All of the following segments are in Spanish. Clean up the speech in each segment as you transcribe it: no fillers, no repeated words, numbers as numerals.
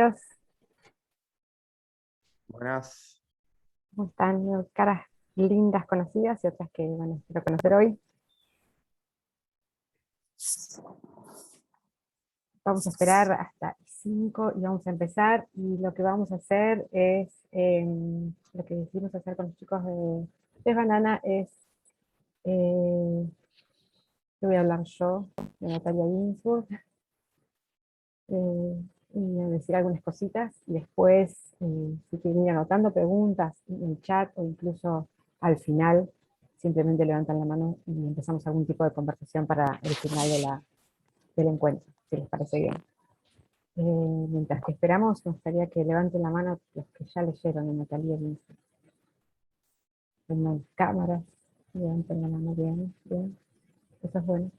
bienvenidos. Buenas. ¿Cómo están? Caras lindas conocidas y otras que van a conocer hoy. Vamos a esperar hasta 5 y vamos a empezar. Y lo que vamos a hacer es, lo que decidimos hacer con los chicos de Pez Banana es, yo voy a hablar yo, de Natalia Ginsburg, y voy a decir algunas cositas, y después, si quieren ir anotando preguntas en el chat, o incluso al final, simplemente levantan la mano y empezamos algún tipo de conversación para el final del encuentro, si les parece bien. Mientras que esperamos, me gustaría que levanten la mano los que ya leyeron en Natalia Ginsburg. Tengan cámaras, levanten la mano bien, bien. Eso es bueno.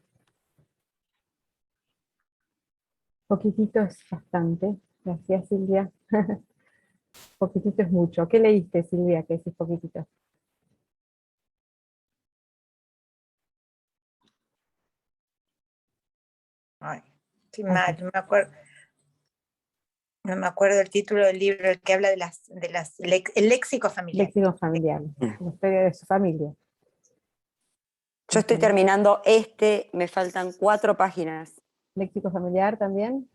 Poquitito es bastante. Gracias, Silvia. Poquitito es mucho. ¿Qué leíste, Silvia, que decís poquitito? Ay, estoy mal, no me acuerdo el título del libro, el que habla de el léxico familiar. Léxico familiar, la historia de su familia. Yo estoy terminando me faltan 4 páginas. Léxico familiar también.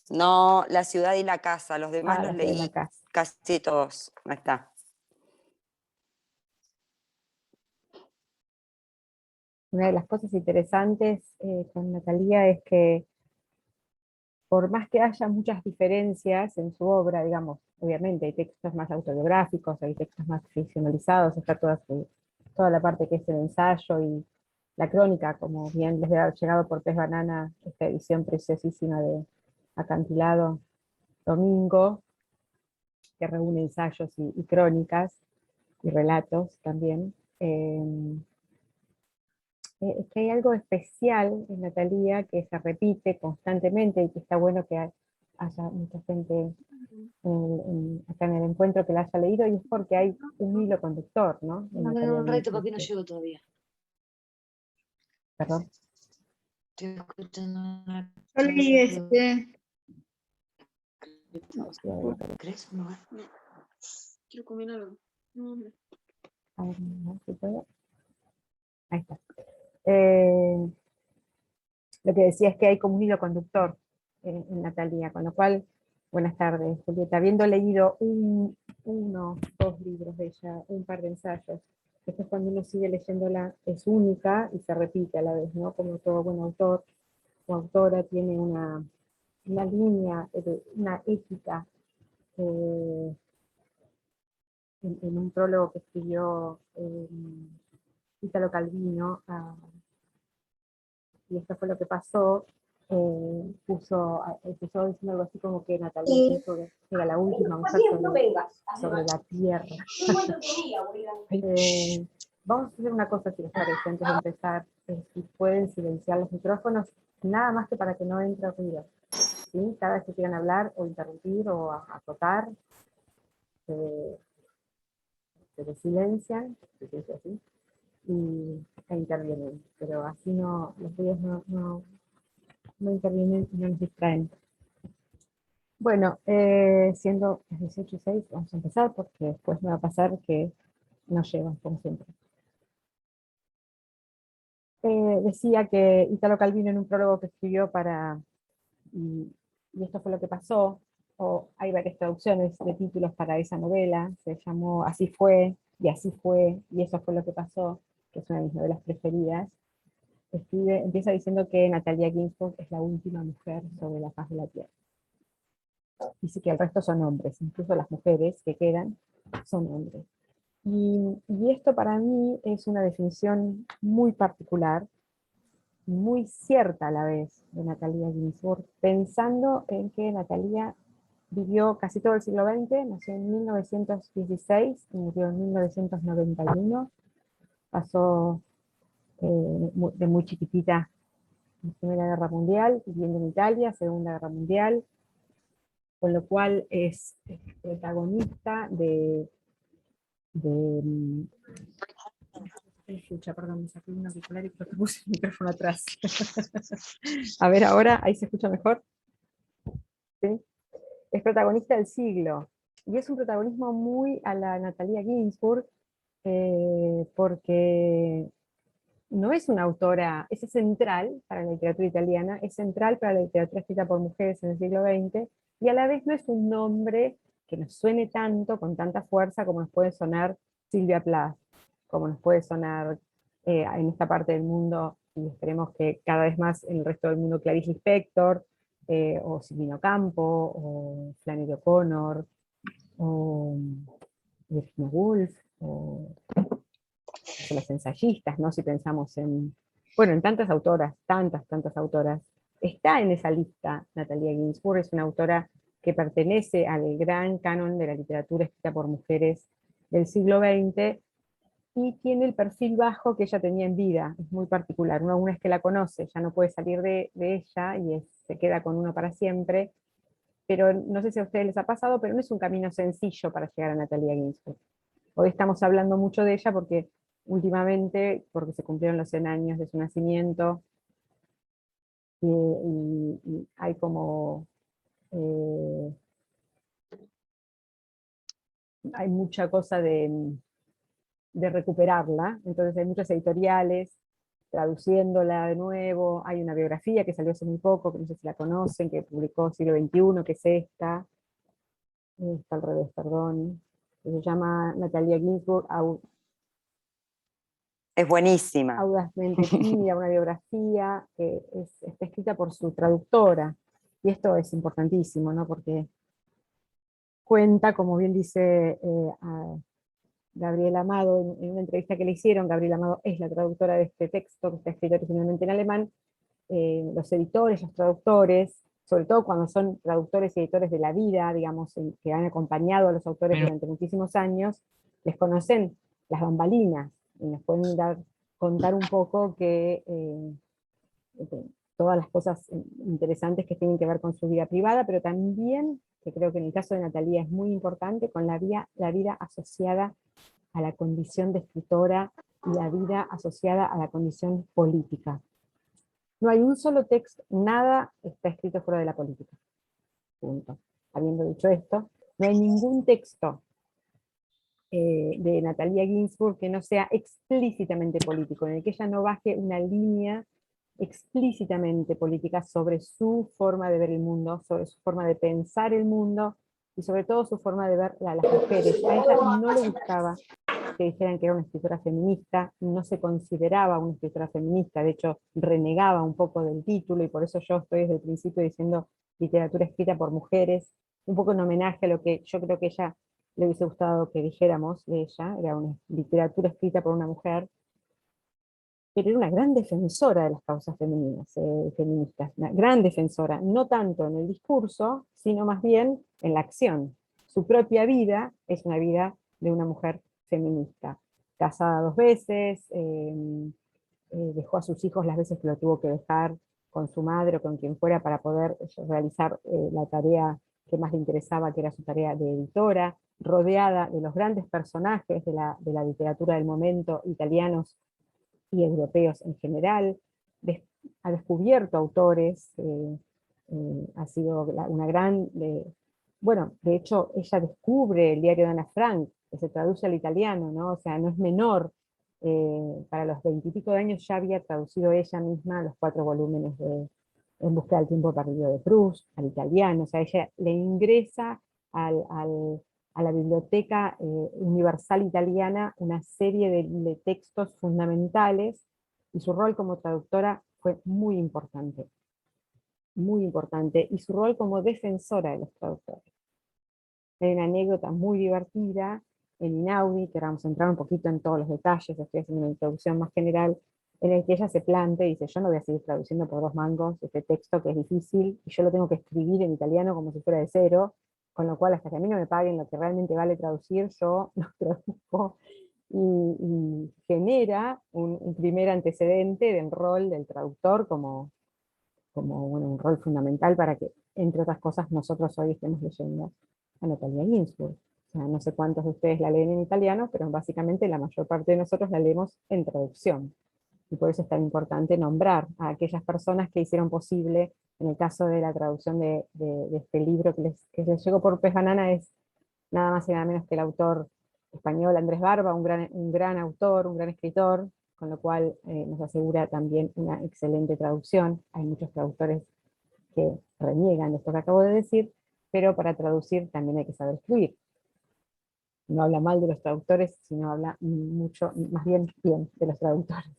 No, La ciudad y la casa, los demás los La ciudad y la leí casa. casi todos. Ahí está. Una de las cosas interesantes con Natalia es que, por más que haya muchas diferencias en su obra, digamos, obviamente hay textos más autobiográficos, hay textos más ficcionalizados, está toda la parte que es el ensayo y la crónica, como bien les debe haber llegado por Pez Banana, esta edición preciosísima de Acantilado Domingo, que reúne ensayos y crónicas y relatos también. Es que hay algo especial en Natalia que se repite constantemente y que está bueno que haya mucha gente acá en el encuentro que la haya leído, y es porque hay un hilo conductor, ¿no? Mándame un reto porque no llego todavía. Perdón. Estoy escuchando una... Yo leí ¿Crees? No. Quiero comer algo. No. A ver, si puedo. Ahí está. Lo que decía es que hay como un hilo conductor en Natalia, con lo cual, buenas tardes, Julieta. Habiendo leído 2 libros de ella, un par de ensayos, después cuando uno sigue leyéndola es única y se repite a la vez, ¿no? Como todo buen autor o autora tiene una línea, una ética, en un prólogo que escribió Italo Calvino, y esto fue lo que pasó, empezó diciendo algo así como que Natalia era la última mujer sobre la tierra. Vamos a hacer una cosa, si les parece, antes de empezar, si pueden silenciar los micrófonos, nada más que para que no entre ruido, ¿sí? Cada vez que quieran hablar o interrumpir o acotar, se silencian, así, e intervienen, pero así no, los ruidos no intervienen y no nos distraen. Bueno, siendo las 18:06, vamos a empezar porque después me va a pasar que no llego, como siempre. Decía que Italo Calvino, en un prólogo que escribió y esto fue lo que pasó, o hay varias traducciones de títulos para esa novela, se llamó Así fue, y así fue, y eso fue lo que pasó, que es una de mis novelas preferidas. Empieza diciendo que Natalia Ginsburg es la última mujer sobre la faz de la tierra. Dice que el resto son hombres, incluso las mujeres que quedan son hombres. Y esto para mí es una definición muy particular, muy cierta a la vez, de Natalia Ginsburg, pensando en que Natalia vivió casi todo el siglo XX, nació en 1916 y murió en 1991, pasó de muy chiquitita la Primera Guerra Mundial, viviendo en Italia, Segunda Guerra Mundial, con lo cual es protagonista escucha, perdón, me saqué un auricular y creo que puse el micrófono atrás. A ver ahora, ¿ahí se escucha mejor? ¿Sí? es protagonista del siglo, y es un protagonismo muy a la Natalia Ginsburg, porque no es una autora, es central para la literatura italiana, es central para la literatura escrita por mujeres en el siglo XX, y a la vez no es un nombre que nos suene tanto, con tanta fuerza, como nos puede sonar Silvia Plath, como nos puede sonar en esta parte del mundo, y esperemos que cada vez más en el resto del mundo, Clarice Lispector, o Silvino Campo, o Flannery O'Connor, o Virginia Woolf, o los ensayistas, ¿no? Si pensamos en, bueno, en tantas autoras, tantas autoras. Está en esa lista Natalia Ginsburg, es una autora que pertenece al gran canon de la literatura escrita por mujeres del siglo XX, y tiene el perfil bajo que ella tenía en vida, es muy particular. Uno, una vez que la conoce, ya no puede salir de ella, y se queda con uno para siempre, pero no sé si a ustedes les ha pasado, pero no es un camino sencillo para llegar a Natalia Ginsburg. Hoy estamos hablando mucho de ella porque últimamente, porque se cumplieron los 100 años de su nacimiento, y hay como, hay mucha cosa de recuperarla, entonces hay muchas editoriales traduciéndola de nuevo. Hay una biografía que salió hace muy poco, que no sé si la conocen, que publicó Siglo XXI, que es esta, está al revés, perdón, que se llama Natalia Ginsburg, Es buenísima. Audazmente tímida, una biografía que está escrita por su traductora, y esto es importantísimo, ¿no? Porque cuenta, como bien dice a Gabriel Amado en una entrevista que le hicieron. Gabriel Amado es la traductora de este texto, que está escrito originalmente en alemán. Los editores, los traductores, sobre todo cuando son traductores y editores de la vida, digamos, que han acompañado a los autores durante muchísimos años, les conocen las bambalinas, y nos pueden contar un poco que todas las cosas interesantes que tienen que ver con su vida privada, pero también, que creo que en el caso de Natalia es muy importante, con la vida asociada a la condición de escritora, y la vida asociada a la condición política. No hay un solo texto, nada está escrito fuera de la política. Punto. Habiendo dicho esto, no hay ningún texto de Natalia Ginsburg que no sea explícitamente político, en el que ella no baje una línea explícitamente política sobre su forma de ver el mundo, sobre su forma de pensar el mundo, y sobre todo su forma de ver a las mujeres. A ella no le gustaba que dijeran que era una escritora feminista, no se consideraba una escritora feminista, de hecho renegaba un poco del título, y por eso yo estoy desde el principio diciendo literatura escrita por mujeres, un poco en homenaje a lo que yo creo que ella le hubiese gustado que dijéramos de ella, era una literatura escrita por una mujer, pero era una gran defensora de las causas femeninas, feministas, una gran defensora, no tanto en el discurso, sino más bien en la acción. Su propia vida es una vida de una mujer feminista, casada 2 veces, dejó a sus hijos las veces que lo tuvo que dejar con su madre o con quien fuera para poder realizar la tarea que más le interesaba, que era su tarea de editora, rodeada de los grandes personajes de la literatura del momento, italianos y europeos en general. Ha descubierto autores, ha sido una gran... bueno, de hecho, ella descubre el diario de Ana Frank, que se traduce al italiano, ¿no? O sea, no es menor. Para los 20 y pico de años ya había traducido ella misma los 4 volúmenes de En busca del tiempo perdido de Proust, al italiano. O sea, ella le ingresa a la biblioteca universal italiana una serie de textos fundamentales, y su rol como traductora fue muy importante, y su rol como defensora de los traductores. Hay una anécdota muy divertida en Inaudi, que ahora vamos a entrar un poquito en todos los detalles, estoy haciendo una introducción más general, en el que ella se plantea y dice: yo no voy a seguir traduciendo por 2 mangos este texto que es difícil, y yo lo tengo que escribir en italiano como si fuera de cero, con lo cual hasta que a mí no me paguen lo que realmente vale traducir, yo no traduzco, y genera un primer antecedente del rol del traductor como bueno, un rol fundamental para que, entre otras cosas, nosotros hoy estemos leyendo a Natalia Ginsburg. O sea, no sé cuántos de ustedes la leen en italiano, pero básicamente la mayor parte de nosotros la leemos en traducción. Y por eso es tan importante nombrar a aquellas personas que hicieron posible En el caso de la traducción de este libro que les llegó por Pez Banana, es nada más y nada menos que el autor español Andrés Barba, un gran autor, un gran escritor, con lo cual nos asegura también una excelente traducción. Hay muchos traductores que reniegan de esto que acabo de decir, pero para traducir también hay que saber escribir. No habla mal de los traductores, sino habla mucho, más bien de los traductores.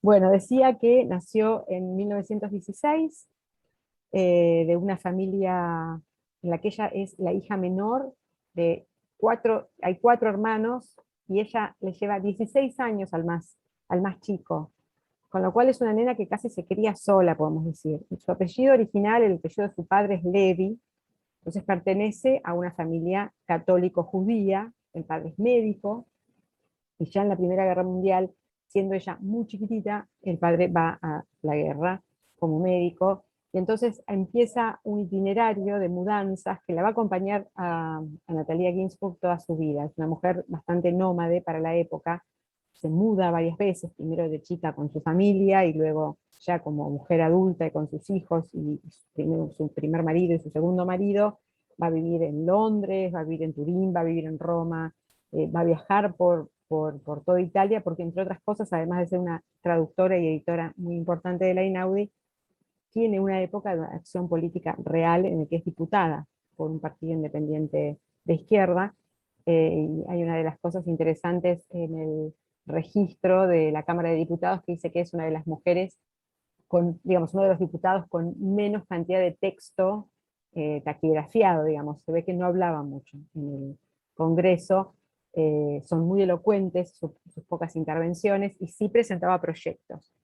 Bueno, decía que nació en 1916, de una familia en la que ella es la hija menor de hay 4 hermanos, y ella le lleva 16 años al más chico, con lo cual es una nena que casi se cría sola, podemos decir. Y su apellido original, el apellido de su padre, es Levi, entonces pertenece a una familia católico-judía, el padre es médico, y ya en la Primera Guerra Mundial, siendo ella muy chiquitita, el padre va a la guerra como médico, y entonces empieza un itinerario de mudanzas que la va a acompañar a Natalia Ginzburg toda su vida. Es una mujer bastante nómade para la época, se muda varias veces, primero de chica con su familia, y luego ya como mujer adulta y con sus hijos, y su primer marido y su segundo marido, va a vivir en Londres, va a vivir en Turín, va a vivir en Roma, va a viajar por toda Italia, porque entre otras cosas, además de ser una traductora y editora muy importante de la Einaudi, tiene una época de acción política real en la que es diputada por un partido independiente de izquierda, y hay una de las cosas interesantes en el registro de la Cámara de Diputados que dice que es una de las mujeres digamos, uno de los diputados con menos cantidad de texto taquigrafiado, digamos, se ve que no hablaba mucho en el Congreso, son muy elocuentes sus pocas intervenciones, y sí presentaba proyectos.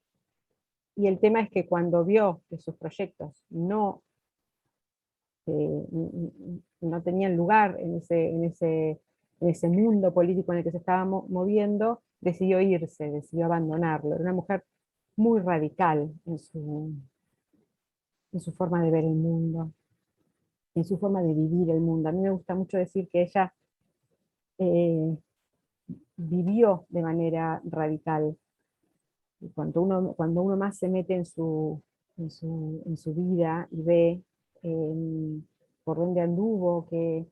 Y el tema es que cuando vio que sus proyectos no tenían lugar en ese mundo político en el que se estaba moviendo, decidió irse, decidió abandonarlo. Era una mujer muy radical en su forma de ver el mundo, en su forma de vivir el mundo. A mí me gusta mucho decir que ella vivió de manera radical. Y cuando uno más se mete en su vida y ve por dónde anduvo, qué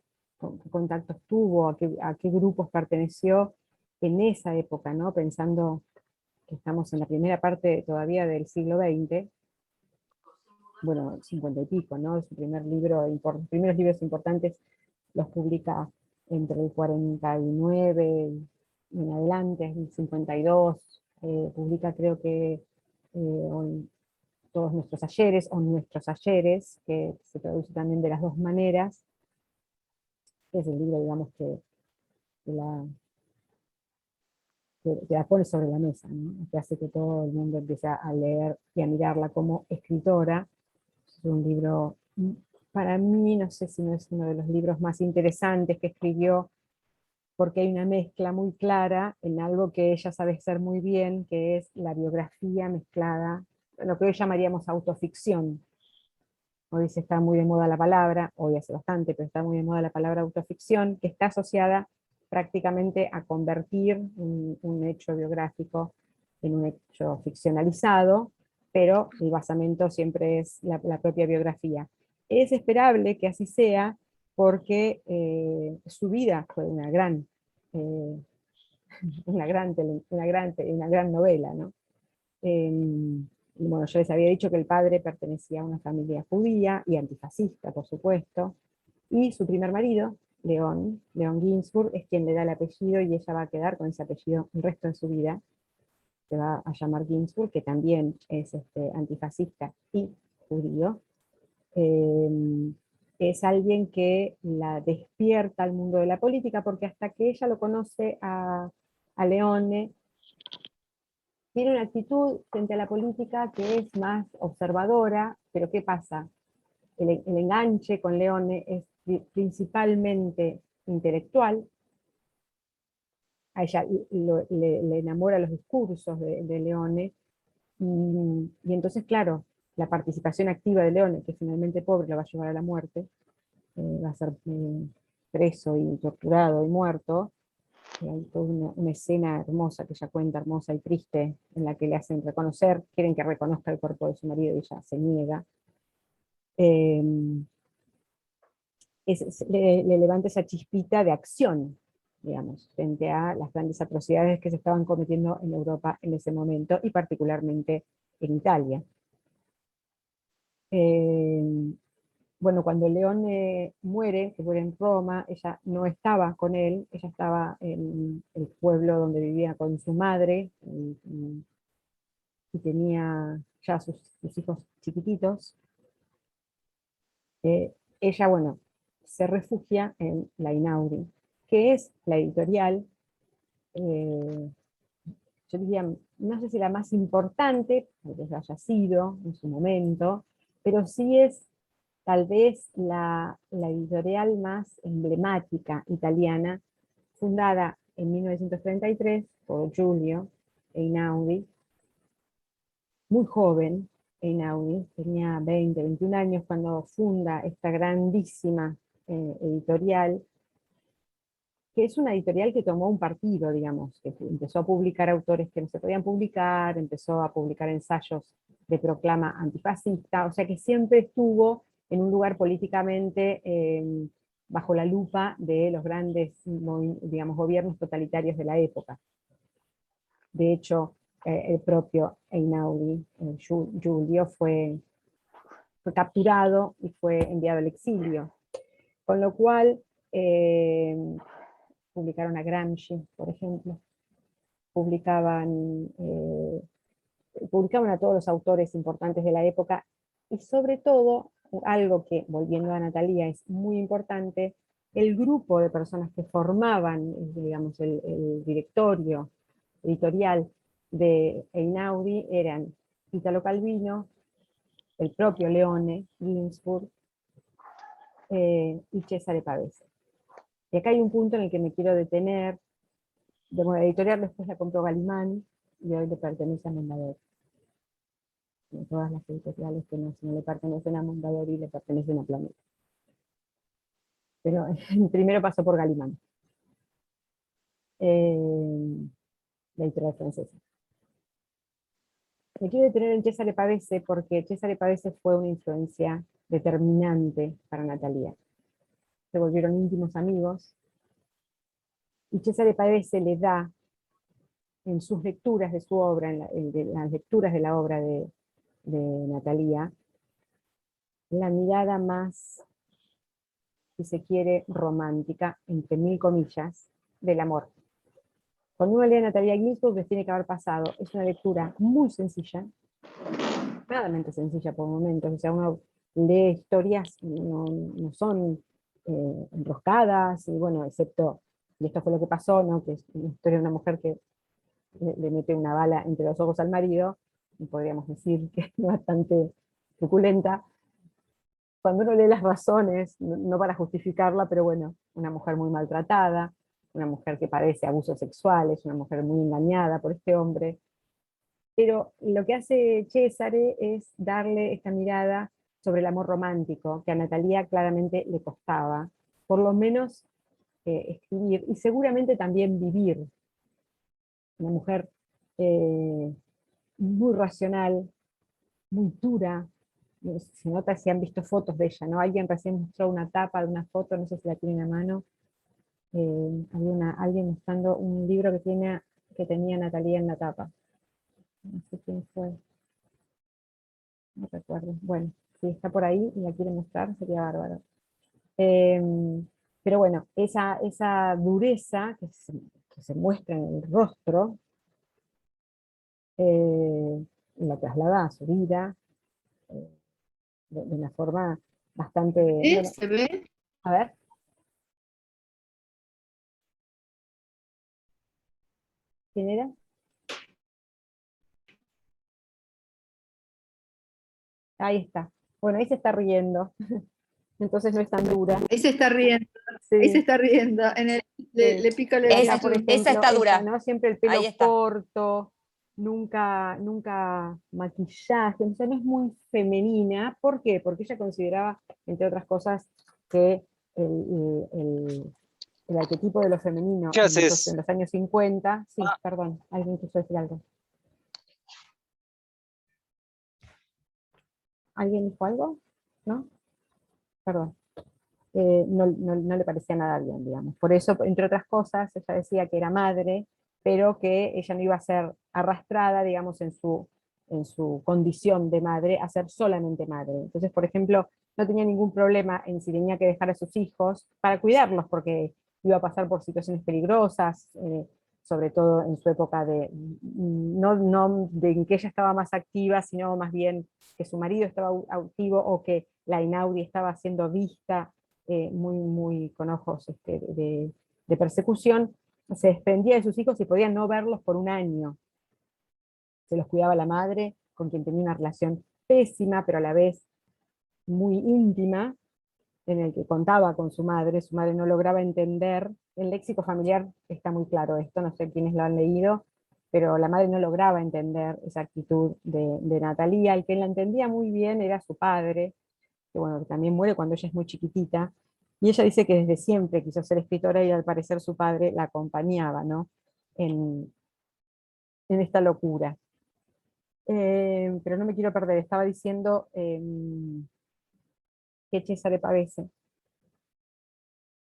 contactos tuvo, a qué grupos perteneció en esa época, ¿no? Pensando que estamos en la primera parte todavía del siglo XX, bueno, 50 y pico, ¿no? Su primer libro, los primeros libros importantes los publica entre el 49 y en adelante, el 52, publica creo que Todos nuestros ayeres, o Nuestros ayeres, que se traduce también de las dos maneras. Es el libro, digamos, que la pone sobre la mesa, ¿no? Que hace que todo el mundo empiece a leer y a mirarla como escritora. Es un libro, para mí, no sé si no es uno de los libros más interesantes que escribió, porque hay una mezcla muy clara en algo que ella sabe hacer muy bien, que es la biografía mezclada, lo que hoy llamaríamos autoficción. Hoy se está muy de moda la palabra, hoy hace bastante, pero está muy de moda la palabra autoficción, que está asociada prácticamente a convertir un hecho biográfico en un hecho ficcionalizado, pero el basamento siempre es la propia biografía. Es esperable que así sea, porque su vida fue eh, una gran novela, ¿no? Bueno, yo les había dicho que el padre pertenecía a una familia judía y antifascista, por supuesto, y su primer marido, León Ginzburg, es quien le da el apellido, y ella va a quedar con ese apellido el resto de su vida. Se va a llamar Ginzburg, que también es antifascista y judío. Es alguien que la despierta al mundo de la política, porque hasta que ella lo conoce a Leone, tiene una actitud frente a la política que es más observadora, pero ¿qué pasa? El enganche con Leone es principalmente intelectual. A ella le enamora los discursos de Leone, y entonces, claro, la participación activa de Leone, que finalmente pobre lo va a llevar a la muerte, va a ser preso y torturado y muerto. Hay toda una escena hermosa que ella cuenta, hermosa y triste, en la que le hacen reconocer, quieren que reconozca el cuerpo de su marido y ella se niega. eh, le levanta esa chispita de acción, digamos, frente a las grandes atrocidades que se estaban cometiendo en Europa en ese momento, y particularmente en Italia. Bueno, cuando Leone muere, que muere en Roma, ella no estaba con él, ella estaba en el pueblo donde vivía con su madre, y tenía ya sus hijos chiquititos. Ella, bueno, se refugia en la Einaudi, que es la editorial, yo diría, no sé si la más importante, tal vez haya sido en su momento, pero sí es tal vez la editorial más emblemática italiana, fundada en 1933 por Giulio Einaudi, muy joven. Einaudi tenía 20, 21 años cuando funda esta grandísima editorial, que es una editorial que tomó un partido, digamos, que empezó a publicar autores que no se podían publicar, empezó a publicar ensayos de proclama antifascista, o sea que siempre estuvo en un lugar políticamente bajo la lupa de los grandes, digamos, gobiernos totalitarios de la época. De hecho, el propio Einaudi, Giulio, fue capturado y fue enviado al exilio, con lo cual publicaron a Gramsci, por ejemplo, publicaban a todos los autores importantes de la época, y sobre todo, algo que, volviendo a Natalia, es muy importante, el grupo de personas que formaban, digamos, el directorio editorial de Einaudi eran Italo Calvino, el propio Leone, Ginsburg, y Cesare Pavese. Y acá hay un punto en el que me quiero detener. De la editorial después la compró Gallimán, y hoy le pertenece a Mondadori. Todas las editoriales que no le pertenecen a Mondadori le pertenecen a Planeta. Pero primero pasó por Gallimán, la editorial francesa. Me quiero detener en Cesare Pavese porque Cesare Pavese fue una influencia determinante para Natalia. Se volvieron íntimos amigos, y Cesare Pavese le da, en sus lecturas de su obra, en las lecturas de la obra de Natalia, la mirada más, si se quiere, romántica, entre mil comillas, del amor. Cuando uno lee a Natalia Ginsburg, les tiene que haber pasado. Es una lectura muy sencilla, claramente sencilla por momentos, o sea, uno lee historias, no son enroscadas, y bueno, excepto, y esto fue lo que pasó, ¿no? Que es una historia de una mujer que le mete una bala entre los ojos al marido, y podríamos decir que es bastante truculenta. Cuando uno lee las razones, no para justificarla, pero bueno, una mujer muy maltratada, una mujer que padece abusos sexuales, una mujer muy engañada por este hombre. Pero lo que hace Cesare es darle esta mirada sobre el amor romántico, que a Natalia claramente le costaba, por lo menos escribir, y seguramente también vivir. Una mujer muy racional, muy dura. Se nota si han visto fotos de ella, ¿no? Alguien recién mostró una tapa de una foto, no sé si la tienen a mano. Había alguien mostrando un libro que tenía Natalia en la tapa. No sé quién fue. No recuerdo. Bueno, si está por ahí y la quiere mostrar, sería bárbaro. Pero bueno, esa dureza que se muestra en el rostro, la traslada a su vida de una forma bastante... Bueno, ¿Se ve? a ver. ¿Quién era? Ahí está. Bueno, ahí se está riendo. Entonces no es tan dura. Ahí se está riendo, Sí, ahí se está riendo. Le pica el ella, dedito. por ejemplo, esa está dura. ella, ¿no? Siempre el pelo Ahí está. corto, nunca maquillaje, o sea, no es muy femenina. ¿Por qué? Porque ella consideraba, entre otras cosas, que el arquetipo de lo femenino ¿Qué haces? en los años 50, sí, perdón, alguien quiso decir algo. ¿Alguien dijo algo? ¿no? Perdón. No le parecía nada bien, digamos. Por eso, entre otras cosas, ella decía que era madre, pero que ella no iba a ser arrastrada, digamos, en su condición de madre, a ser solamente madre. Entonces, por ejemplo, no tenía ningún problema en si tenía que dejar a sus hijos para cuidarlos, porque iba a pasar por situaciones peligrosas, sobre todo en su época no de en que ella estaba más activa, sino más bien que su marido estaba activo o que la Einaudi estaba siendo vista muy con ojos de persecución. Se desprendía de sus hijos y podía no verlos por un año. Se los cuidaba la madre, con quien tenía una relación pésima, pero a la vez muy íntima, en el que contaba con su madre no lograba entender, el léxico familiar está muy claro esto, no sé quiénes lo han leído, pero la madre no lograba entender esa actitud de Natalia, el que la entendía muy bien era su padre, que bueno, también muere cuando ella es muy chiquitita, y ella dice que desde siempre quiso ser escritora y al parecer su padre la acompañaba, ¿no? en esta locura. Pero no me quiero perder, estaba diciendo que Cesare Pavese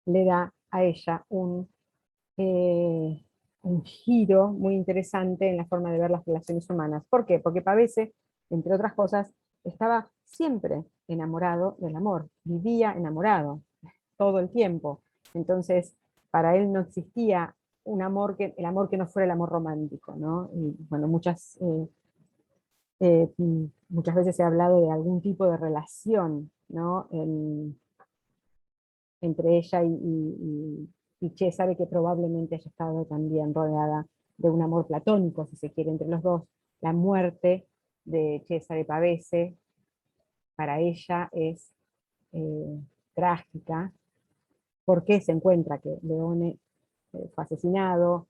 le da a ella un giro muy interesante en la forma de ver las relaciones humanas. ¿Por qué? Porque Pavese, entre otras cosas, estaba siempre enamorado del amor, vivía enamorado todo el tiempo. Entonces, para él no existía el amor que no fuera el amor romántico, ¿no? Y, bueno, muchas veces se ha hablado de algún tipo de relación, ¿no? Entre ella y Cesare, que probablemente haya estado también rodeada de un amor platónico, si se quiere, entre los dos. La muerte de Cesare Pavese para ella es trágica, porque se encuentra que Leone fue asesinado,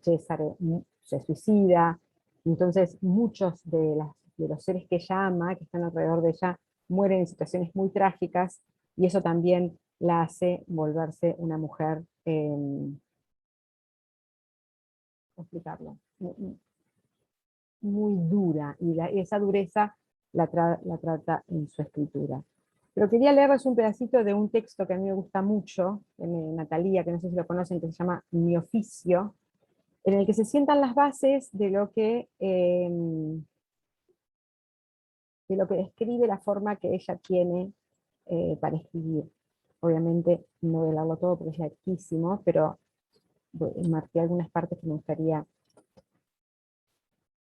Cesare se suicida, entonces muchos de los seres que ella ama, que están alrededor de ella, mueren en situaciones muy trágicas, y eso también la hace volverse una mujer, ¿cómo explicarlo? Muy dura, y esa dureza la trata en su escritura. Pero quería leerles un pedacito de un texto que a mí me gusta mucho, de Natalia, que no sé si lo conocen, que se llama Mi oficio, en el que se sientan las bases de lo que describe la forma que ella tiene para escribir. Obviamente no voy a leerlo todo porque es larguísimo, pero marqué algunas partes que me gustaría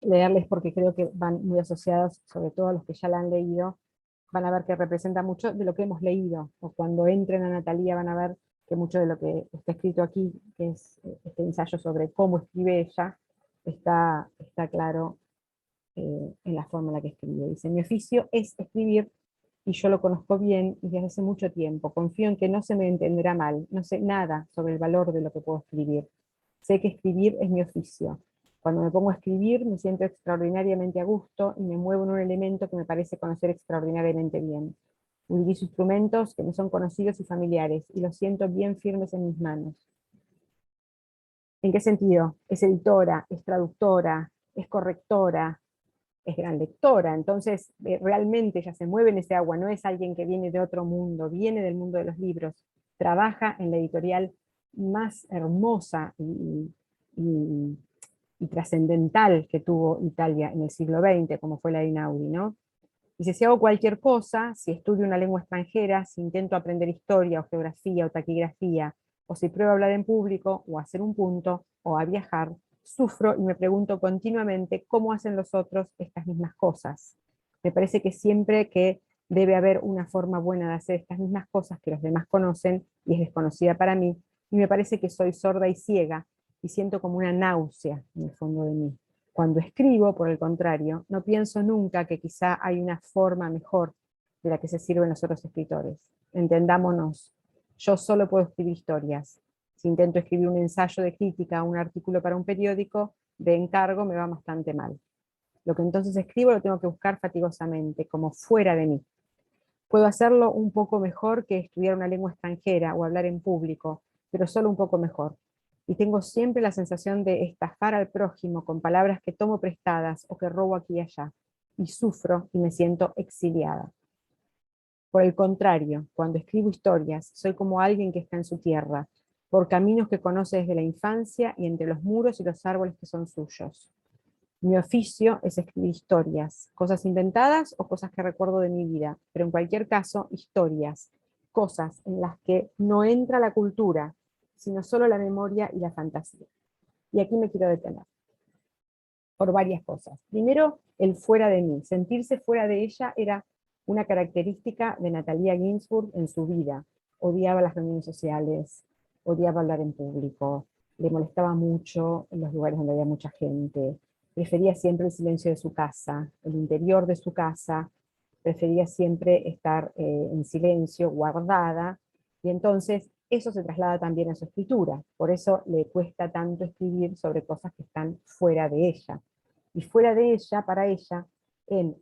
leerles porque creo que van muy asociados, sobre todo a los que ya la han leído, van a ver que representa mucho de lo que hemos leído, o cuando entren a Natalia van a ver que mucho de lo que está escrito aquí, que es este ensayo sobre cómo escribe ella, está claro en la forma en la que escribe. Dice: mi oficio es escribir, y yo lo conozco bien y desde hace mucho tiempo. Confío en que no se me entenderá mal, no sé nada sobre el valor de lo que puedo escribir. Sé que escribir es mi oficio. Cuando me pongo a escribir me siento extraordinariamente a gusto y me muevo en un elemento que me parece conocer extraordinariamente bien. Utilizo instrumentos que me son conocidos y familiares y los siento bien firmes en mis manos. ¿En qué sentido? Es editora, es traductora, es correctora, es gran lectora, entonces realmente ella se mueve en ese agua, no es alguien que viene de otro mundo, viene del mundo de los libros, trabaja en la editorial más hermosa y trascendental que tuvo Italia en el siglo XX, como fue la Einaudi, ¿no? Dice: si hago cualquier cosa, si estudio una lengua extranjera, si intento aprender historia o geografía o taquigrafía, o si pruebo a hablar en público, o a hacer un punto, o a viajar, sufro y me pregunto continuamente cómo hacen los otros estas mismas cosas. Me parece que siempre que debe haber una forma buena de hacer estas mismas cosas que los demás conocen y es desconocida para mí, y me parece que soy sorda y ciega y siento como una náusea en el fondo de mí. Cuando escribo, por el contrario, no pienso nunca que quizá hay una forma mejor de la que se sirven los otros escritores. Entendámonos, yo solo puedo escribir historias. Si intento escribir un ensayo de crítica o un artículo para un periódico, de encargo me va bastante mal. Lo que entonces escribo lo tengo que buscar fatigosamente, como fuera de mí. Puedo hacerlo un poco mejor que estudiar una lengua extranjera o hablar en público, pero solo un poco mejor. Y tengo siempre la sensación de estafar al prójimo con palabras que tomo prestadas o que robo aquí y allá. Y sufro y me siento exiliada. Por el contrario, cuando escribo historias, soy como alguien que está en su tierra, por caminos que conoce desde la infancia y entre los muros y los árboles que son suyos. Mi oficio es escribir historias, cosas inventadas o cosas que recuerdo de mi vida, pero en cualquier caso, historias, cosas en las que no entra la cultura, sino solo la memoria y la fantasía. Y aquí me quiero detener, por varias cosas. Primero, el fuera de mí. Sentirse fuera de ella era una característica de Natalia Ginzburg en su vida. Odiaba las reuniones sociales, odiaba hablar en público, le molestaba mucho en los lugares donde había mucha gente, prefería siempre el silencio de su casa, el interior de su casa, prefería siempre estar en silencio, guardada, y entonces eso se traslada también a su escritura, por eso le cuesta tanto escribir sobre cosas que están fuera de ella. Y fuera de ella, para ella, en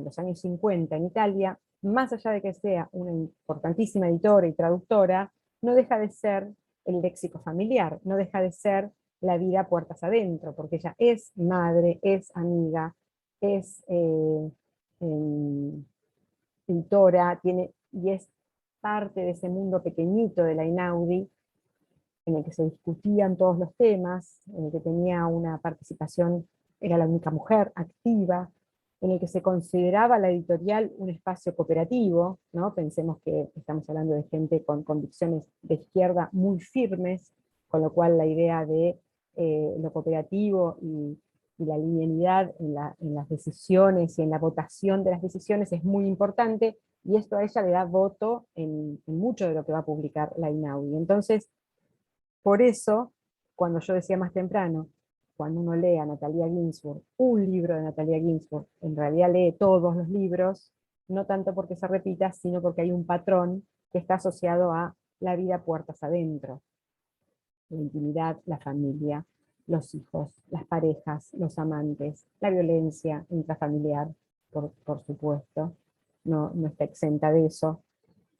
los años 50 en Italia, más allá de que sea una importantísima editora y traductora, no deja de ser el léxico familiar, no deja de ser la vida puertas adentro, porque ella es madre, es amiga, es pintora, y es parte de ese mundo pequeñito de la Einaudi, en el que se discutían todos los temas, en el que tenía una participación, era la única mujer activa, en el que se consideraba la editorial un espacio cooperativo, ¿no? Pensemos que estamos hablando de gente con convicciones de izquierda muy firmes, con lo cual la idea de lo cooperativo y la linealidad en las decisiones y en la votación de las decisiones es muy importante, y esto a ella le da voto en mucho de lo que va a publicar la Einaudi. Entonces, por eso, cuando yo decía más temprano, cuando uno lee a Natalia Ginzburg, un libro de Natalia Ginzburg, en realidad lee todos los libros, no tanto porque se repita, sino porque hay un patrón que está asociado a la vida puertas adentro. La intimidad, la familia, los hijos, las parejas, los amantes, la violencia intrafamiliar, por supuesto, no está exenta de eso.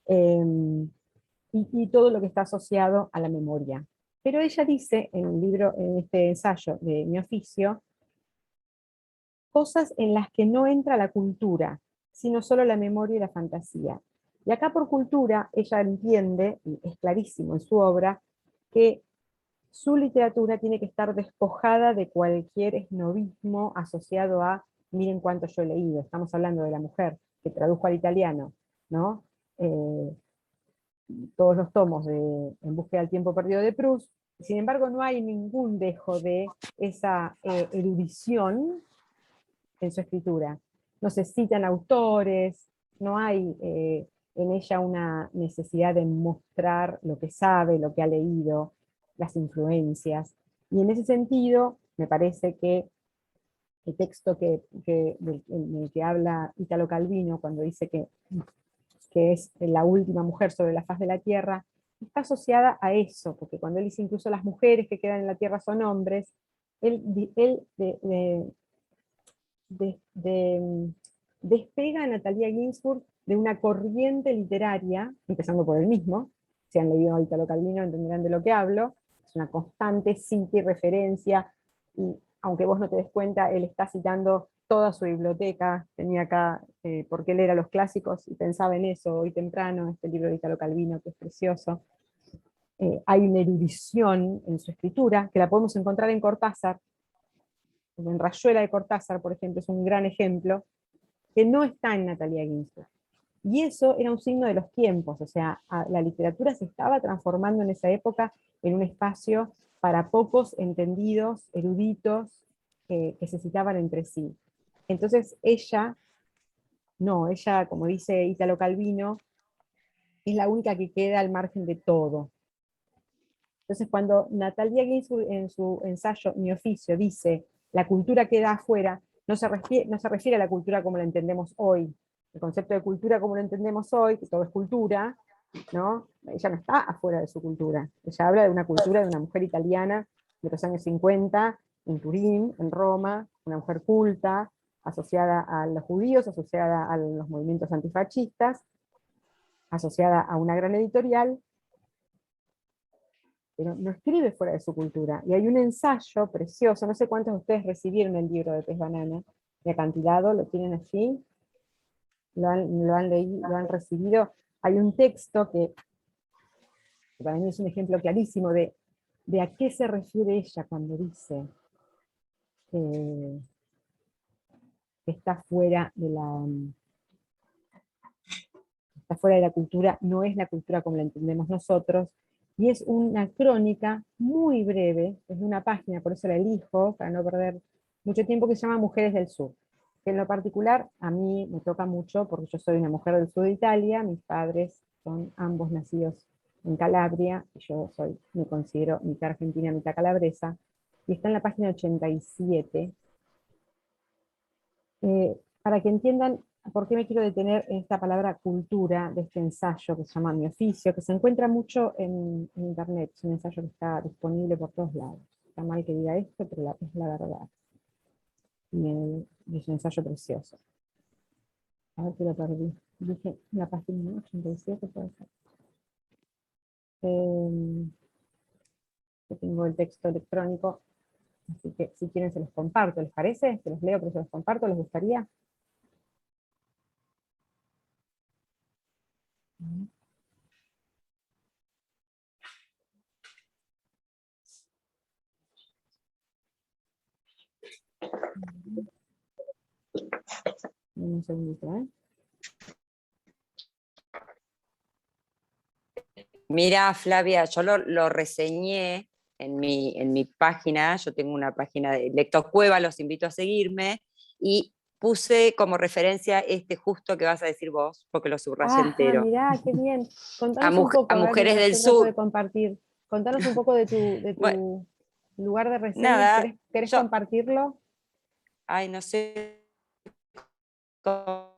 Y todo lo que está asociado a la memoria. Pero ella dice en el libro, en este ensayo de Mi oficio, cosas en las que no entra la cultura, sino solo la memoria y la fantasía. Y acá por cultura, ella entiende, y es clarísimo en su obra, que su literatura tiene que estar despojada de cualquier esnovismo asociado a, miren cuánto yo he leído, estamos hablando de la mujer que tradujo al italiano, ¿no? Todos los tomos de En búsqueda del tiempo perdido de Proust, sin embargo no hay ningún dejo de esa erudición en su escritura. No se citan autores, no hay en ella una necesidad de mostrar lo que sabe, lo que ha leído, las influencias. Y en ese sentido, me parece que el texto en el que habla Italo Calvino, cuando dice que es la última mujer sobre la faz de la tierra, está asociada a eso, porque cuando él dice incluso las mujeres que quedan en la tierra son hombres, él despega a Natalia Ginzburg de una corriente literaria, empezando por él mismo, si han leído a Italo Calvino entenderán de lo que hablo, es una constante cita y referencia, y aunque vos no te des cuenta, él está citando toda su biblioteca, tenía acá, porque él era los clásicos y pensaba en eso hoy temprano, este libro de Italo Calvino que es precioso. Hay una erudición en su escritura, que la podemos encontrar en Cortázar, en Rayuela de Cortázar, por ejemplo, es un gran ejemplo, que no está en Natalia Ginzburg. Y eso era un signo de los tiempos, o sea, la literatura se estaba transformando en esa época en un espacio para pocos entendidos, eruditos, que se citaban entre sí. Entonces ella, como dice Italo Calvino, es la única que queda al margen de todo. Entonces cuando Natalia Ginzburg en su ensayo Mi oficio dice la cultura queda afuera, no se refiere a la cultura como la entendemos hoy. El concepto de cultura como lo entendemos hoy, que todo es cultura, ¿no? Ella no está afuera de su cultura. Ella habla de una cultura de una mujer italiana de los años 50, en Turín, en Roma, una mujer culta, asociada a los judíos, asociada a los movimientos antifascistas, asociada a una gran editorial, pero no escribe fuera de su cultura. Y hay un ensayo precioso, no sé cuántos de ustedes recibieron el libro de Pez Banana, de Acantilado, lo tienen allí. lo han leído, lo han recibido. Hay un texto que para mí es un ejemplo clarísimo de a qué se refiere ella cuando dice que está fuera de la cultura, no es la cultura como la entendemos nosotros, y es una crónica muy breve, es de una página, por eso la elijo, para no perder mucho tiempo, que se llama Mujeres del Sur, que en lo particular a mí me toca mucho, porque yo soy una mujer del sur de Italia, mis padres son ambos nacidos en Calabria, y yo me considero mitad argentina, mitad calabresa, y está en la página 87, para que entiendan por qué me quiero detener en esta palabra cultura de este ensayo que se llama Mi Oficio, que se encuentra mucho en internet, es un ensayo que está disponible por todos lados. Está mal que diga esto, pero es la verdad. Y es un ensayo precioso. A ver si lo perdí. Dije la página 87, puede ser. Yo tengo el texto electrónico, así que si quieren se los comparto, ¿les parece? Se los leo, pero se los comparto, ¿les gustaría? Un segundito, ¿eh? Mira, Flavia, yo lo reseñé en mi página, yo tengo una página de Lectocueva, los invito a seguirme, y puse como referencia este justo que vas a decir vos, porque lo subrayé entero. Mirá, qué bien. Contanos un A poco, a ver, Mujeres mientras del yo trato de Sur. compartir. Contanos un poco de Bueno, tu lugar de reseñas. nada, ¿Querés yo, compartirlo? ay, no sé cómo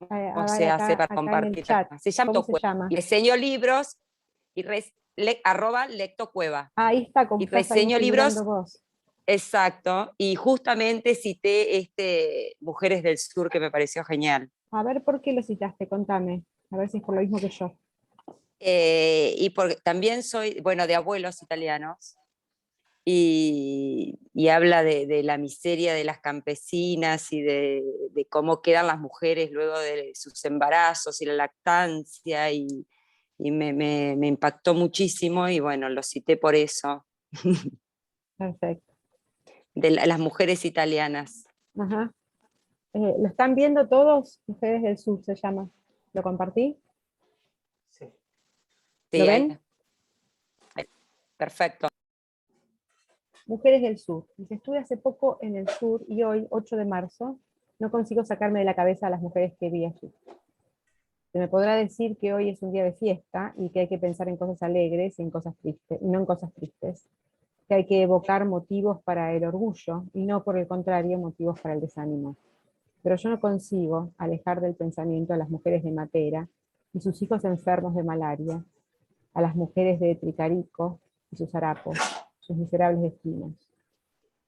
A ver, se hace para acá en el compartir. chat. Se llama ¿Cómo se Lectocueva. llama? Y reseño libros y arroba Lectocueva. Ahí está, como Y estás ahí reseño figurando libros. vos. Exacto, y justamente cité Mujeres del Sur, que me pareció genial. A ver, ¿por qué lo citaste? Contame. A ver si es por lo mismo que yo. Y porque también soy, bueno, de abuelos italianos, y habla de la miseria de las campesinas y de cómo quedan las mujeres luego de sus embarazos y la lactancia, y me impactó muchísimo, y bueno, lo cité por eso, Perfecto. de las mujeres italianas. Ajá. ¿Lo están viendo todos? Mujeres del Sur se llama. ¿Lo compartí? ¿Lo Sí, ven? perfecto. Mujeres del Sur. Dice, estuve hace poco en el sur y hoy, 8 de marzo, no consigo sacarme de la cabeza a las mujeres que vi allí. Se me podrá decir que hoy es un día de fiesta y que hay que pensar en cosas alegres y en cosas tristes, y no en cosas tristes. Que hay que evocar motivos para el orgullo y no, por el contrario, motivos para el desánimo. Pero yo no consigo alejar del pensamiento a las mujeres de Matera y sus hijos enfermos de malaria, a las mujeres de Tricarico y sus harapos, sus miserables destinos.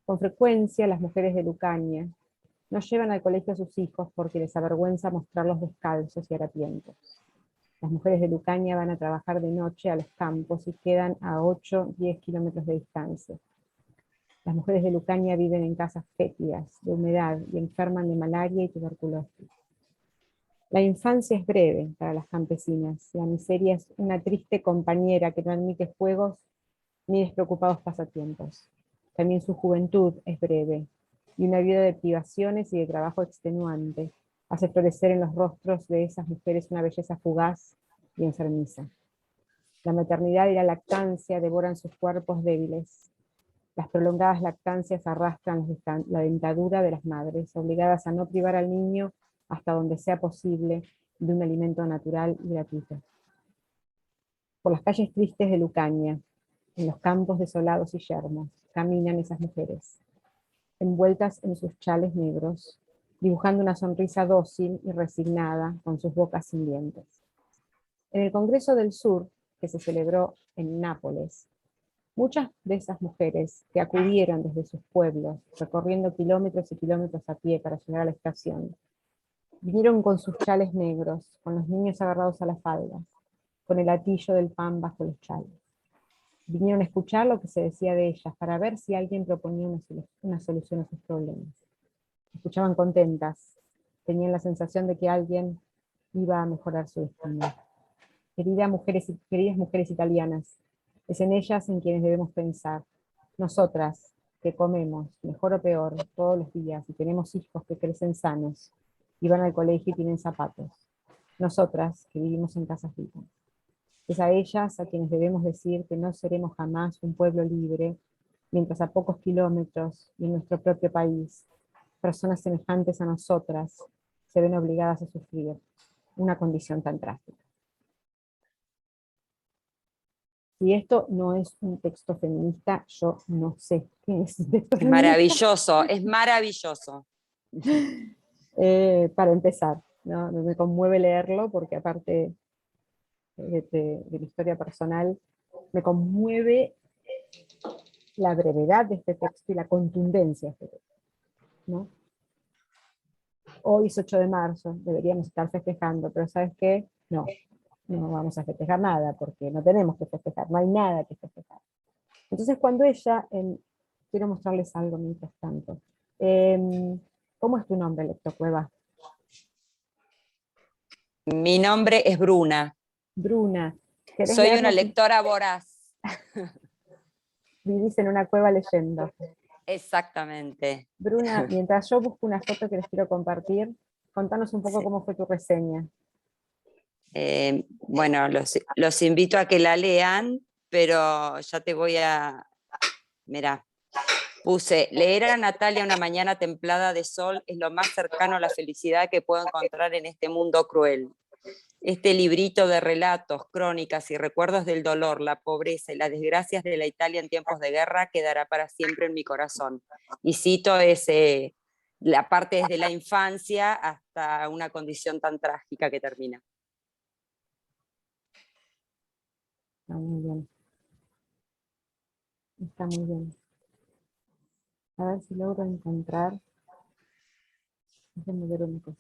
Con frecuencia las mujeres de Lucania no llevan al colegio a sus hijos porque les avergüenza mostrarlos descalzos y harapientos. Las mujeres de Lucania van a trabajar de noche a los campos y quedan a 8-10 kilómetros de distancia. Las mujeres de Lucania viven en casas fétidas, de humedad, y enferman de malaria y tuberculosis. La infancia es breve para las campesinas, la miseria es una triste compañera que no admite juegos ni despreocupados pasatiempos. También su juventud es breve, y una vida de privaciones y de trabajo extenuante hace florecer en los rostros de esas mujeres una belleza fugaz y enfermiza. La maternidad y la lactancia devoran sus cuerpos débiles. Las prolongadas lactancias arrastran la dentadura de las madres, obligadas a no privar al niño hasta donde sea posible de un alimento natural y gratuito. Por las calles tristes de Lucania, en los campos desolados y yermos, caminan esas mujeres, envueltas en sus chales negros, dibujando una sonrisa dócil y resignada con sus bocas sin dientes. En el Congreso del Sur, que se celebró en Nápoles, muchas de esas mujeres que acudieron desde sus pueblos, recorriendo kilómetros y kilómetros a pie para llegar a la estación, vinieron con sus chales negros, con los niños agarrados a las faldas, con el atillo del pan bajo los chales. Vinieron a escuchar lo que se decía de ellas, para ver si alguien proponía una solución a sus problemas. Escuchaban contentas, tenían la sensación de que alguien iba a mejorar su destino. Queridas mujeres italianas, es en ellas en quienes debemos pensar. Nosotras, que comemos, mejor o peor, todos los días, y tenemos hijos que crecen sanos, y van al colegio y tienen zapatos. Nosotras, que vivimos en casas dignas. Es a ellas a quienes debemos decir que no seremos jamás un pueblo libre, mientras a pocos kilómetros y en nuestro propio país, personas semejantes a nosotras se ven obligadas a sufrir una condición tan trágica. Si esto no es un texto feminista, yo no sé qué es un texto Es feminista. maravilloso, es maravilloso. Para empezar, ¿no? Me conmueve leerlo porque aparte de la historia personal, me conmueve la brevedad de este texto y la contundencia de este texto, ¿no? Hoy es 8 de marzo, deberíamos estar festejando, pero ¿sabes qué? No, no vamos a festejar nada, porque no tenemos que festejar, no hay nada que festejar. Entonces cuando ella, quiero mostrarles algo mientras tanto. ¿Cómo es tu nombre, Lectocueva? Mi nombre es Bruna. Bruna. ¿Querés Soy una leernos? lectora voraz. Vivís en una cueva leyendo. Exactamente. Bruna, mientras yo busco una foto que les quiero compartir, contanos un poco Sí. cómo fue tu reseña. Bueno, los invito a que la lean, pero ya te voy a... Mirá, puse, leer a Natalia una mañana templada de sol es lo más cercano a la felicidad que puedo encontrar en este mundo cruel. Este librito de relatos, crónicas y recuerdos del dolor, la pobreza y las desgracias de la Italia en tiempos de guerra quedará para siempre en mi corazón. Y cito la parte desde la infancia hasta una condición tan trágica que termina. Está muy bien. Está muy bien. A ver si logro encontrar. Déjenme ver una cosa.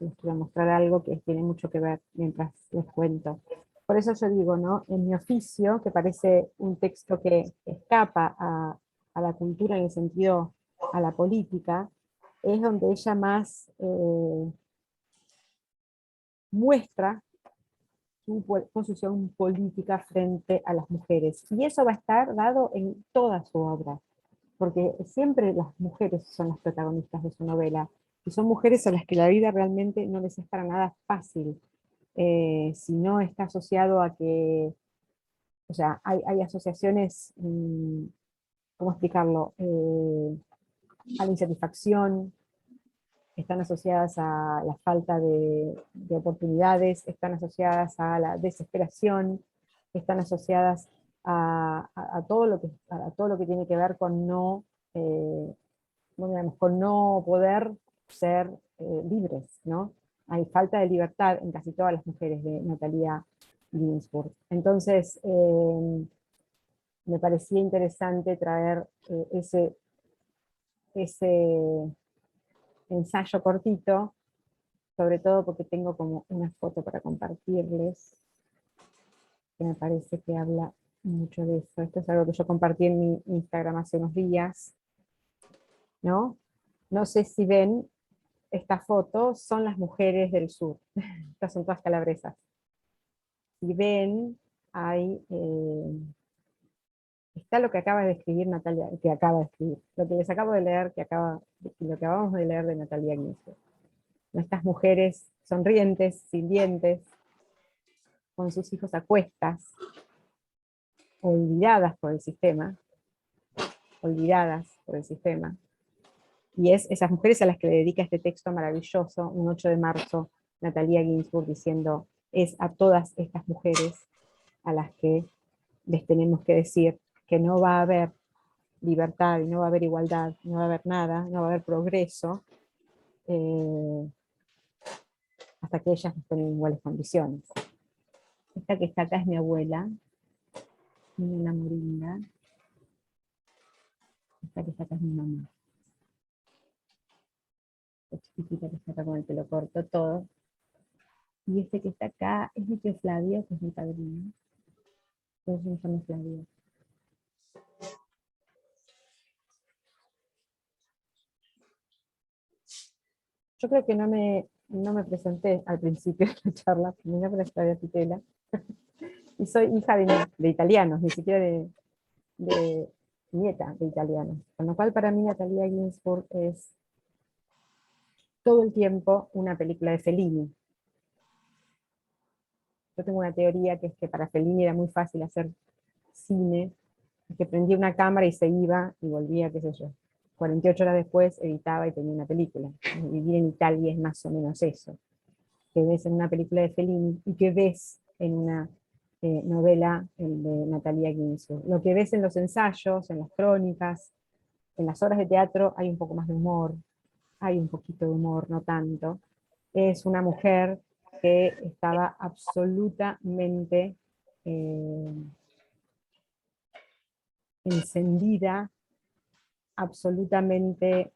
Les quiero mostrar algo que tiene mucho que ver mientras les cuento. Por eso yo digo, ¿no? En mi oficio, que parece un texto que escapa a la cultura en el sentido a la política, es donde ella más muestra su posición política frente a las mujeres. Y eso va a estar dado en toda su obra, porque siempre las mujeres son las protagonistas de su novela, y son mujeres a las que la vida realmente no les es para nada fácil, si no está asociado a que, o sea, hay asociaciones, ¿cómo explicarlo? A la insatisfacción, están asociadas a la falta de oportunidades, están asociadas a la desesperación, están asociadas a todo lo que tiene que ver con con no poder ser libres, ¿no? Hay falta de libertad en casi todas las mujeres de Natalia Ginsburg. Entonces, me parecía interesante traer ese ensayo cortito, sobre todo porque tengo como una foto para compartirles, que me parece que habla mucho de eso. Esto es algo que yo compartí en mi Instagram hace unos días, ¿no? No sé si ven esta foto, son las mujeres del sur. Estas son todas calabresas. Si ven, está lo que acaba de escribir Natalia, que acaba de escribir, lo que les acabo de leer, lo que acabamos de leer de Natalia Ginsburg. Estas mujeres sonrientes, sin dientes, con sus hijos a cuestas, olvidadas por el sistema, y es esas mujeres a las que le dedica este texto maravilloso, un 8 de marzo, Natalia Ginsburg diciendo, es a todas estas mujeres a las que les tenemos que decir que no va a haber libertad, y no va a haber igualdad, no va a haber nada, no va a haber progreso, hasta que ellas estén en iguales condiciones. Esta que está acá es mi abuela, una moringa. Esta que está acá es mi mamá. La chiquitita que está acá con el pelo corto, todo. Y este que está acá es mi tío Flavio, que es mi padrino. Todos nos llaman Flavio. Yo creo que no me presenté al principio de la charla, mi nombre es Flavia Pitela, y soy hija de italianos, ni siquiera de nieta de italianos. Con lo cual para mí Natalia Ginzburg es todo el tiempo una película de Fellini. Yo tengo una teoría que es que para Fellini era muy fácil hacer cine, que prendía una cámara y se iba y volvía, qué sé yo. 48 horas después editaba y tenía una película. Vivir en Italia es más o menos eso, que ves en una película de Fellini y que ves en una novela de Natalia Ginzburg. Lo que ves en los ensayos, en las crónicas, en las obras de teatro hay un poco más de humor, hay un poquito de humor, no tanto. Es una mujer que estaba absolutamente encendida, absolutamente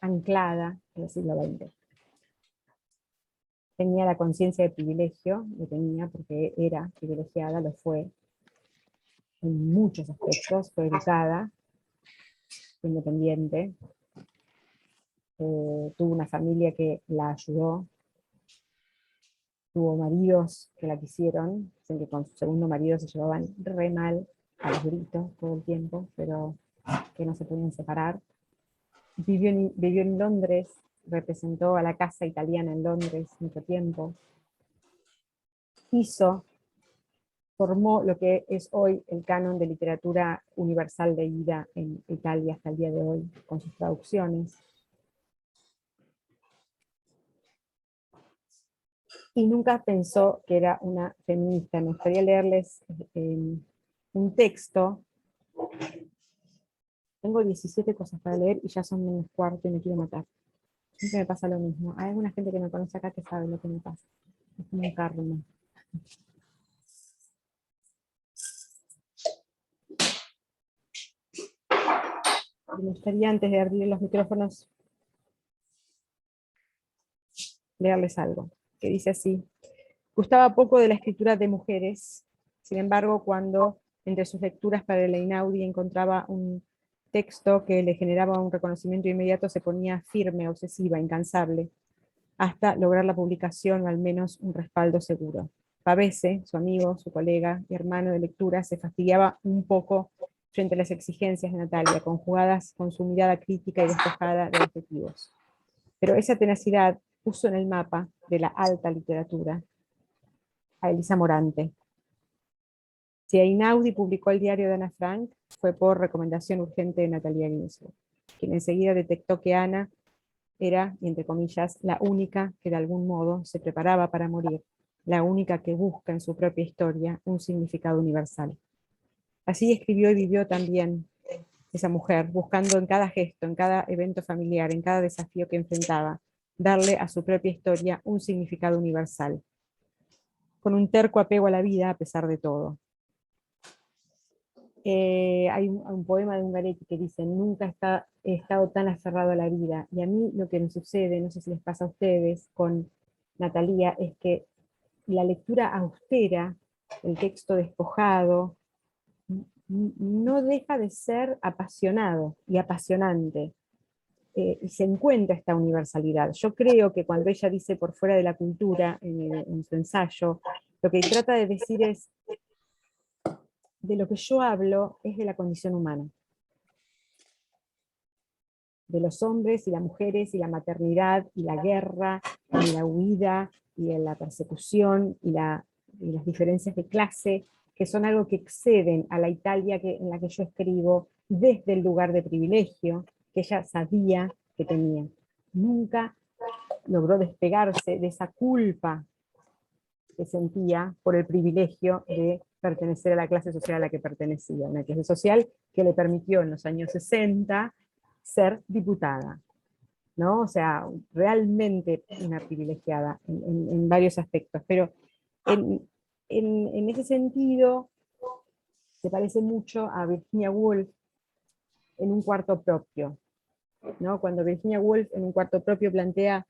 anclada en el siglo XX. Tenía la conciencia de privilegio, lo tenía porque era privilegiada, lo fue en muchos aspectos, fue educada, fue independiente, tuvo una familia que la ayudó, tuvo maridos que la quisieron, dicen que con su segundo marido se llevaban re mal, a los gritos todo el tiempo, pero que no se podían separar. Vivió en Londres, representó a la casa italiana en Londres mucho tiempo. Formó lo que es hoy el canon de literatura universal de ida en Italia hasta el día de hoy, con sus traducciones. Y nunca pensó que era una feminista. Me gustaría leerles un texto. Tengo 17 cosas para leer y ya son menos cuarto y me quiero matar. Siempre me pasa lo mismo. Hay alguna gente que me conoce acá que sabe lo que me pasa. Es como un karma. Me gustaría, antes de abrir los micrófonos, leerles algo, que dice así: gustaba poco de la escritura de mujeres, sin embargo, cuando entre sus lecturas para el Einaudi encontraba un texto que le generaba un reconocimiento inmediato, se ponía firme, obsesiva, incansable, hasta lograr la publicación o al menos un respaldo seguro. Pavese, su amigo, su colega y hermano de lectura, se fastidiaba un poco frente a las exigencias de Natalia, conjugadas con su mirada crítica y despojada de adjetivos. Pero esa tenacidad puso en el mapa de la alta literatura a Elisa Morante. Si Einaudi publicó el diario de Ana Frank, fue por recomendación urgente de Natalia Ginzburg, quien enseguida detectó que Ana era, y entre comillas, la única que de algún modo se preparaba para morir, la única que busca en su propia historia un significado universal. Así escribió y vivió también esa mujer, buscando en cada gesto, en cada evento familiar, en cada desafío que enfrentaba, darle a su propia historia un significado universal, con un terco apego a la vida a pesar de todo. Hay un poema de Ungaretti que dice: nunca he estado tan aferrado a la vida. Y a mí lo que me sucede, no sé si les pasa a ustedes, con Natalia, es que la lectura austera, el texto despojado, no deja de ser apasionado y apasionante. Y se encuentra esta universalidad. Yo creo que cuando ella dice por fuera de la cultura, en su ensayo, lo que trata de decir es: de lo que yo hablo es de la condición humana, de los hombres y las mujeres y la maternidad y la guerra y la huida y la persecución y las diferencias de clase, que son algo que exceden a la Italia en la que yo escribo desde el lugar de privilegio que ella sabía que tenía. Nunca logró despegarse de esa culpa que sentía por el privilegio de pertenecer a la clase social a la que pertenecía, una clase social que le permitió en los años 60 ser diputada, ¿no? O sea, realmente una privilegiada en varios aspectos, pero en ese sentido se parece mucho a Virginia Woolf en Un cuarto propio, ¿no? Cuando Virginia Woolf en Un cuarto propio plantea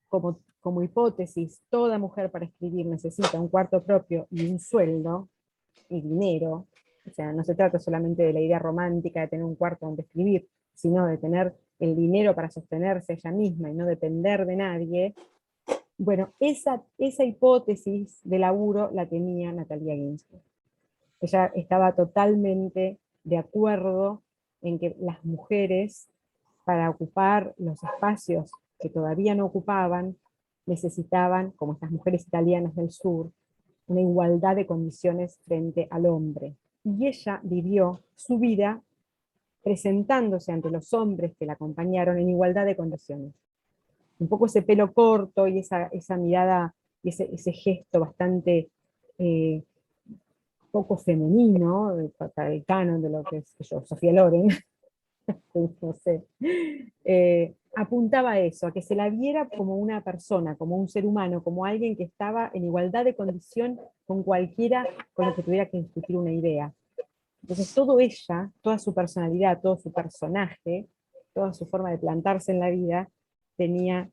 como hipótesis: toda mujer para escribir necesita un cuarto propio y un sueldo y dinero. O sea, no se trata solamente de la idea romántica de tener un cuarto donde escribir, sino de tener el dinero para sostenerse ella misma y no depender de nadie, bueno, esa hipótesis de laburo la tenía Natalia Ginzburg. Ella estaba totalmente de acuerdo en que las mujeres, para ocupar los espacios que todavía no ocupaban, necesitaban, como estas mujeres italianas del sur, una igualdad de condiciones frente al hombre. Y ella vivió su vida presentándose ante los hombres que la acompañaron en igualdad de condiciones. Un poco ese pelo corto y esa mirada y ese gesto bastante poco femenino, para el canon de lo que es Sofía Loren, no sé, apuntaba a eso, a que se la viera como una persona, como un ser humano, como alguien que estaba en igualdad de condición con cualquiera con el que tuviera que discutir una idea. Entonces todo ella, toda su personalidad, todo su personaje, toda su forma de plantarse en la vida, tenía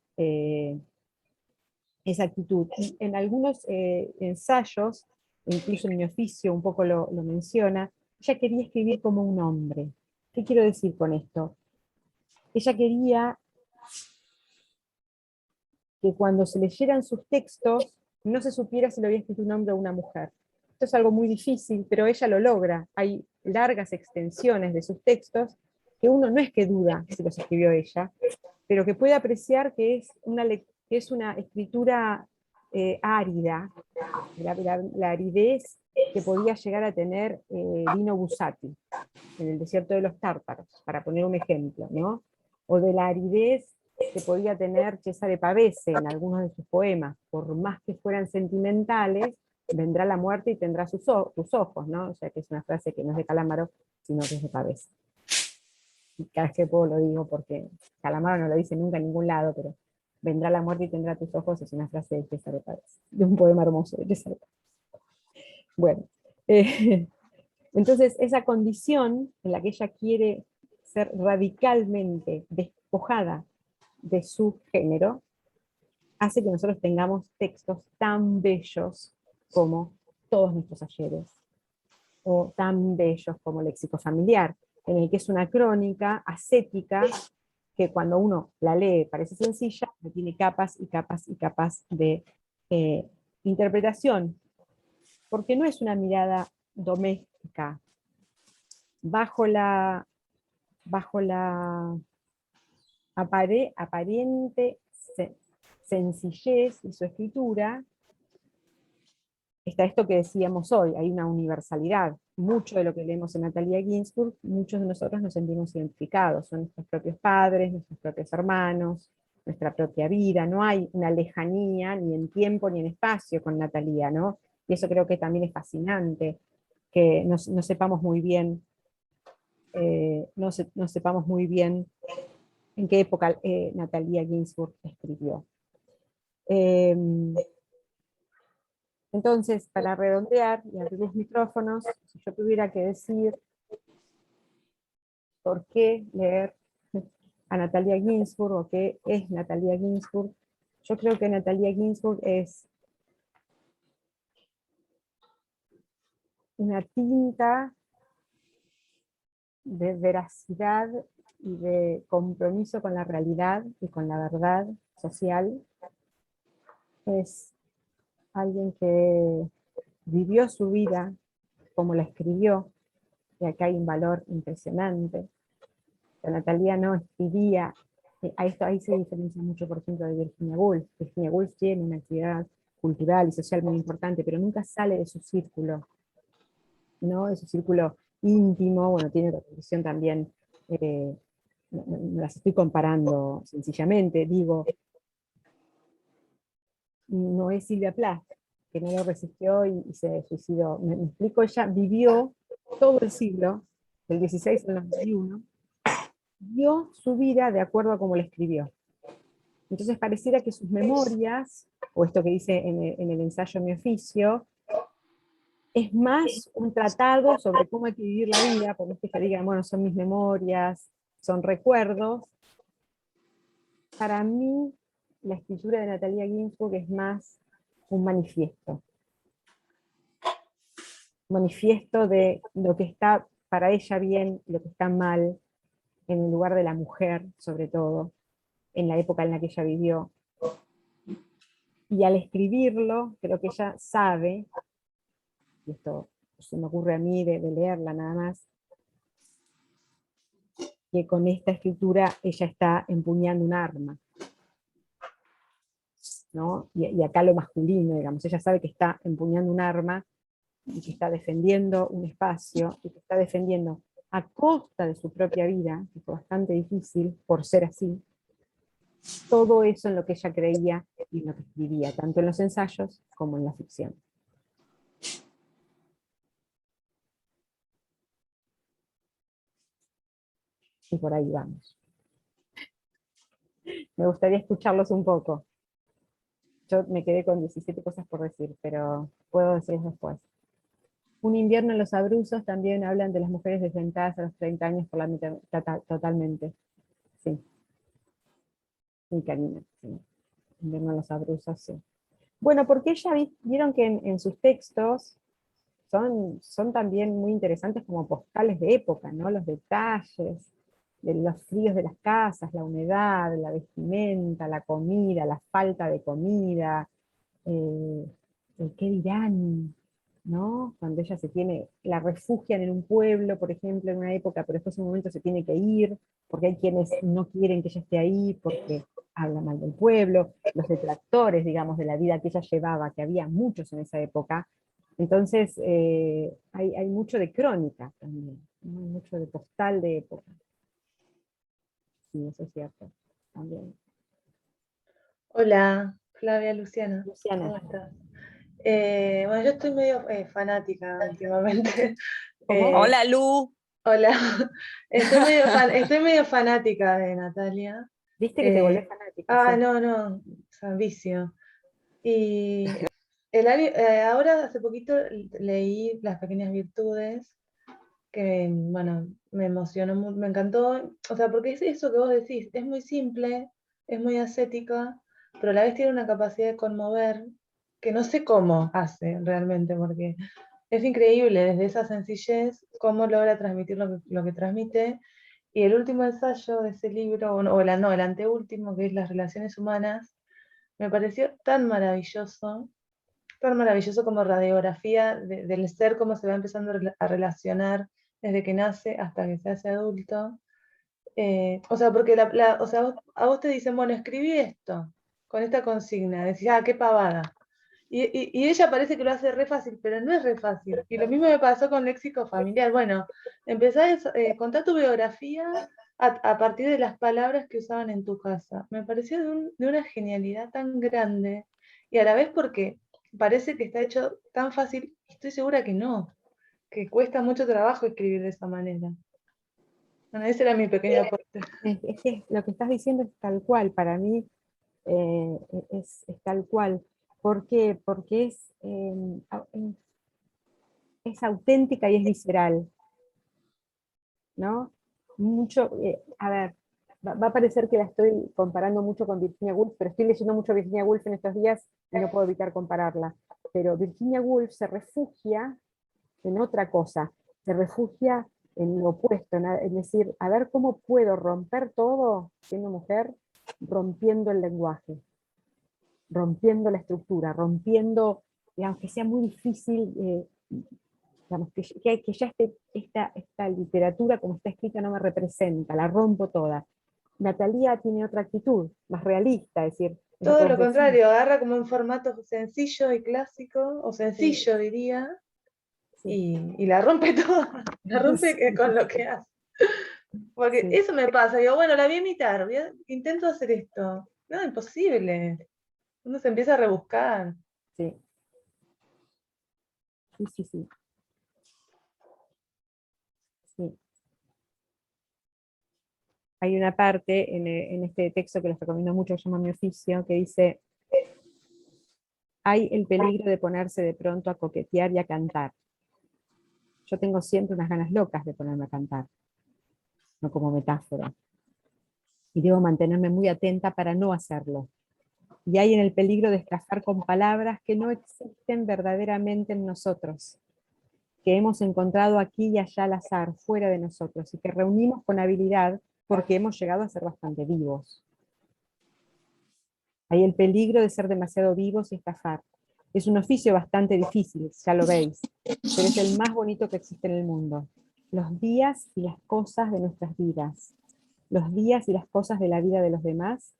esa actitud. Y en algunos ensayos, incluso en mi oficio un poco lo menciona, ella quería escribir como un hombre. ¿Qué quiero decir con esto? Ella quería que cuando se leyeran sus textos no se supiera si lo había escrito un hombre o una mujer. Esto es algo muy difícil, pero ella lo logra. Hay largas extensiones de sus textos que uno no es que duda si los escribió ella, pero que puede apreciar que es una escritura árida, la aridez que podía llegar a tener Dino Buzzati en el desierto de los Tártaros, para poner un ejemplo, ¿no? O de la aridez que podía tener Cesare Pavese en algunos de sus poemas, por más que fueran sentimentales, vendrá la muerte y tendrá tus ojos, ¿no? O sea que es una frase que no es de Calamaro, sino que es de Pavese. Y cada vez que puedo lo digo porque Calamaro no lo dice nunca en ningún lado, pero vendrá la muerte y tendrá tus ojos es una frase de Cesare Pavese, de un poema hermoso de Cesare Pavese. Bueno, entonces esa condición en la que ella quiere ser radicalmente despojada de su género, hace que nosotros tengamos textos tan bellos como Todos nuestros ayeres, o tan bellos como Léxico familiar, en el que es una crónica ascética que cuando uno la lee parece sencilla, pero tiene capas y capas y capas de interpretación, porque no es una mirada doméstica, bajo la aparente sencillez de su escritura, está esto que decíamos hoy, hay una universalidad. Mucho de lo que leemos en Natalia Ginzburg, muchos de nosotros nos sentimos identificados, son nuestros propios padres, nuestros propios hermanos, nuestra propia vida, no hay una lejanía ni en tiempo ni en espacio con Natalia, ¿no? Y eso creo que también es fascinante, que no sepamos muy bien, no sepamos muy bien en qué época Natalia Ginzburg escribió. Entonces, para redondear y abrir los micrófonos, si yo tuviera que decir por qué leer a Natalia Ginzburg o qué es Natalia Ginzburg, yo creo que Natalia Ginzburg es una tinta de veracidad y de compromiso con la realidad y con la verdad social. Es alguien que vivió su vida como la escribió, y acá hay un valor impresionante. La Natalia no escribía, ahí se diferencia mucho, por ejemplo, de Virginia Woolf. Virginia Woolf tiene una actividad cultural y social muy importante, pero nunca sale de su círculo, ¿no? De su círculo íntimo. Bueno, tiene otra condición también, no las estoy comparando sencillamente, digo, no es Silvia Plath, que no lo resistió y se suicidó. Me explico, ella vivió todo el siglo, del 16 al 91, dio su vida de acuerdo a cómo la escribió. Entonces pareciera que sus memorias, o esto que dice en el ensayo Mi oficio, es más un tratado sobre cómo hay que vivir la vida, por más que se digan, bueno, son mis memorias, son recuerdos. Para mí, la escritura de Natalia Ginzburg es más un manifiesto. Manifiesto de lo que está para ella bien, lo que está mal, en el lugar de la mujer, sobre todo, en la época en la que ella vivió. Y al escribirlo, creo que ella sabe, y esto se me ocurre a mí de leerla nada más, que con esta escritura ella está empuñando un arma, ¿no? Y acá lo masculino, digamos, ella sabe que está empuñando un arma, y que está defendiendo un espacio, y que está defendiendo a costa de su propia vida, que fue bastante difícil por ser así, todo eso en lo que ella creía y en lo que escribía, tanto en los ensayos como en la ficción. Y por ahí vamos. Me gustaría escucharlos un poco. Yo me quedé con 17 cosas por decir, pero puedo decirles después. Un invierno en los Abruzos también hablan de las mujeres desventadas a los 30 años por la mitad, totalmente. Sí. Sí, Karina. Sí. Invierno en los Abruzos, sí. Bueno, porque ella vieron que en sus textos son también muy interesantes como postales de época, ¿no? Los detalles de los fríos de las casas, la humedad, la vestimenta, la comida, la falta de comida, el qué dirán, ¿no? Cuando ella la refugian en un pueblo, por ejemplo, en una época, pero después en un momento se tiene que ir, porque hay quienes no quieren que ella esté ahí, porque habla mal del pueblo, los detractores, digamos, de la vida que ella llevaba, que había muchos en esa época. Entonces, hay mucho de crónica también, ¿no? Hay mucho de postal de época. Sí, eso es cierto, también. Hola, Flavia, Luciana. Luciana. ¿Cómo estás? Bueno, yo estoy medio fanática últimamente. ¿Cómo? Hola, Lu. Hola, estoy medio fanática de Natalia. ¿Viste que te volvés fanática? Sí. No, o sea, vicio. Y ahora hace poquito leí Las Pequeñas Virtudes, que bueno, me emocionó, me encantó. O sea, porque es eso que vos decís, es muy simple, es muy ascética, pero a la vez tiene una capacidad de conmover que no sé cómo hace realmente, porque es increíble desde esa sencillez cómo logra transmitir lo que transmite. Y el último ensayo de ese libro, el anteúltimo, que es Las relaciones humanas, me pareció tan maravilloso como radiografía del ser, cómo se va empezando a relacionar desde que nace hasta que se hace adulto. O sea, porque o sea, a vos te dicen, bueno, escribí esto, con esta consigna, decís, qué pavada. Y ella parece que lo hace re fácil, pero no es re fácil. Y lo mismo me pasó con léxico familiar. Bueno, empezás a contar tu biografía a partir de las palabras que usaban en tu casa. Me pareció de una genialidad tan grande. Y a la vez porque parece que está hecho tan fácil, y estoy segura que no, que cuesta mucho trabajo escribir de esa manera. Bueno, ese era mi pequeño aporte. Es que lo que estás diciendo es tal cual, para mí es tal cual. ¿Por qué? Porque es auténtica y es visceral, ¿no? A ver, va a parecer que la estoy comparando mucho con Virginia Woolf, pero estoy leyendo mucho Virginia Woolf en estos días y no puedo evitar compararla. Pero Virginia Woolf se refugia en otra cosa, se refugia en lo opuesto, es decir, a ver cómo puedo romper todo siendo mujer, rompiendo el lenguaje, rompiendo la estructura, rompiendo, digamos, que sea muy difícil, digamos, que ya esta literatura como está escrita no me representa, la rompo toda. Natalia tiene otra actitud, más realista, es decir, es Todo que lo vos decís. contrario, agarra como un formato sencillo y clásico, o sencillo diría, Sí. y la rompe toda, la rompe Sí. con lo que hace. Porque Sí. eso me pasa, digo, bueno, la voy a imitar, intento hacer esto. No, imposible. Uno se empieza a rebuscar. Sí. Sí. Sí. Hay una parte en este texto que les recomiendo mucho, que se llama Mi oficio, que dice: hay el peligro de ponerse de pronto a coquetear y a cantar. Yo tengo siempre unas ganas locas de ponerme a cantar, no como metáfora. Y debo mantenerme muy atenta para no hacerlo. Y hay en el peligro de estafar con palabras que no existen verdaderamente en nosotros, que hemos encontrado aquí y allá al azar, fuera de nosotros, y que reunimos con habilidad porque hemos llegado a ser bastante vivos. Hay el peligro de ser demasiado vivos y estafar. Es un oficio bastante difícil, ya lo veis, pero es el más bonito que existe en el mundo. Los días y las cosas de nuestras vidas, los días y las cosas de la vida de los demás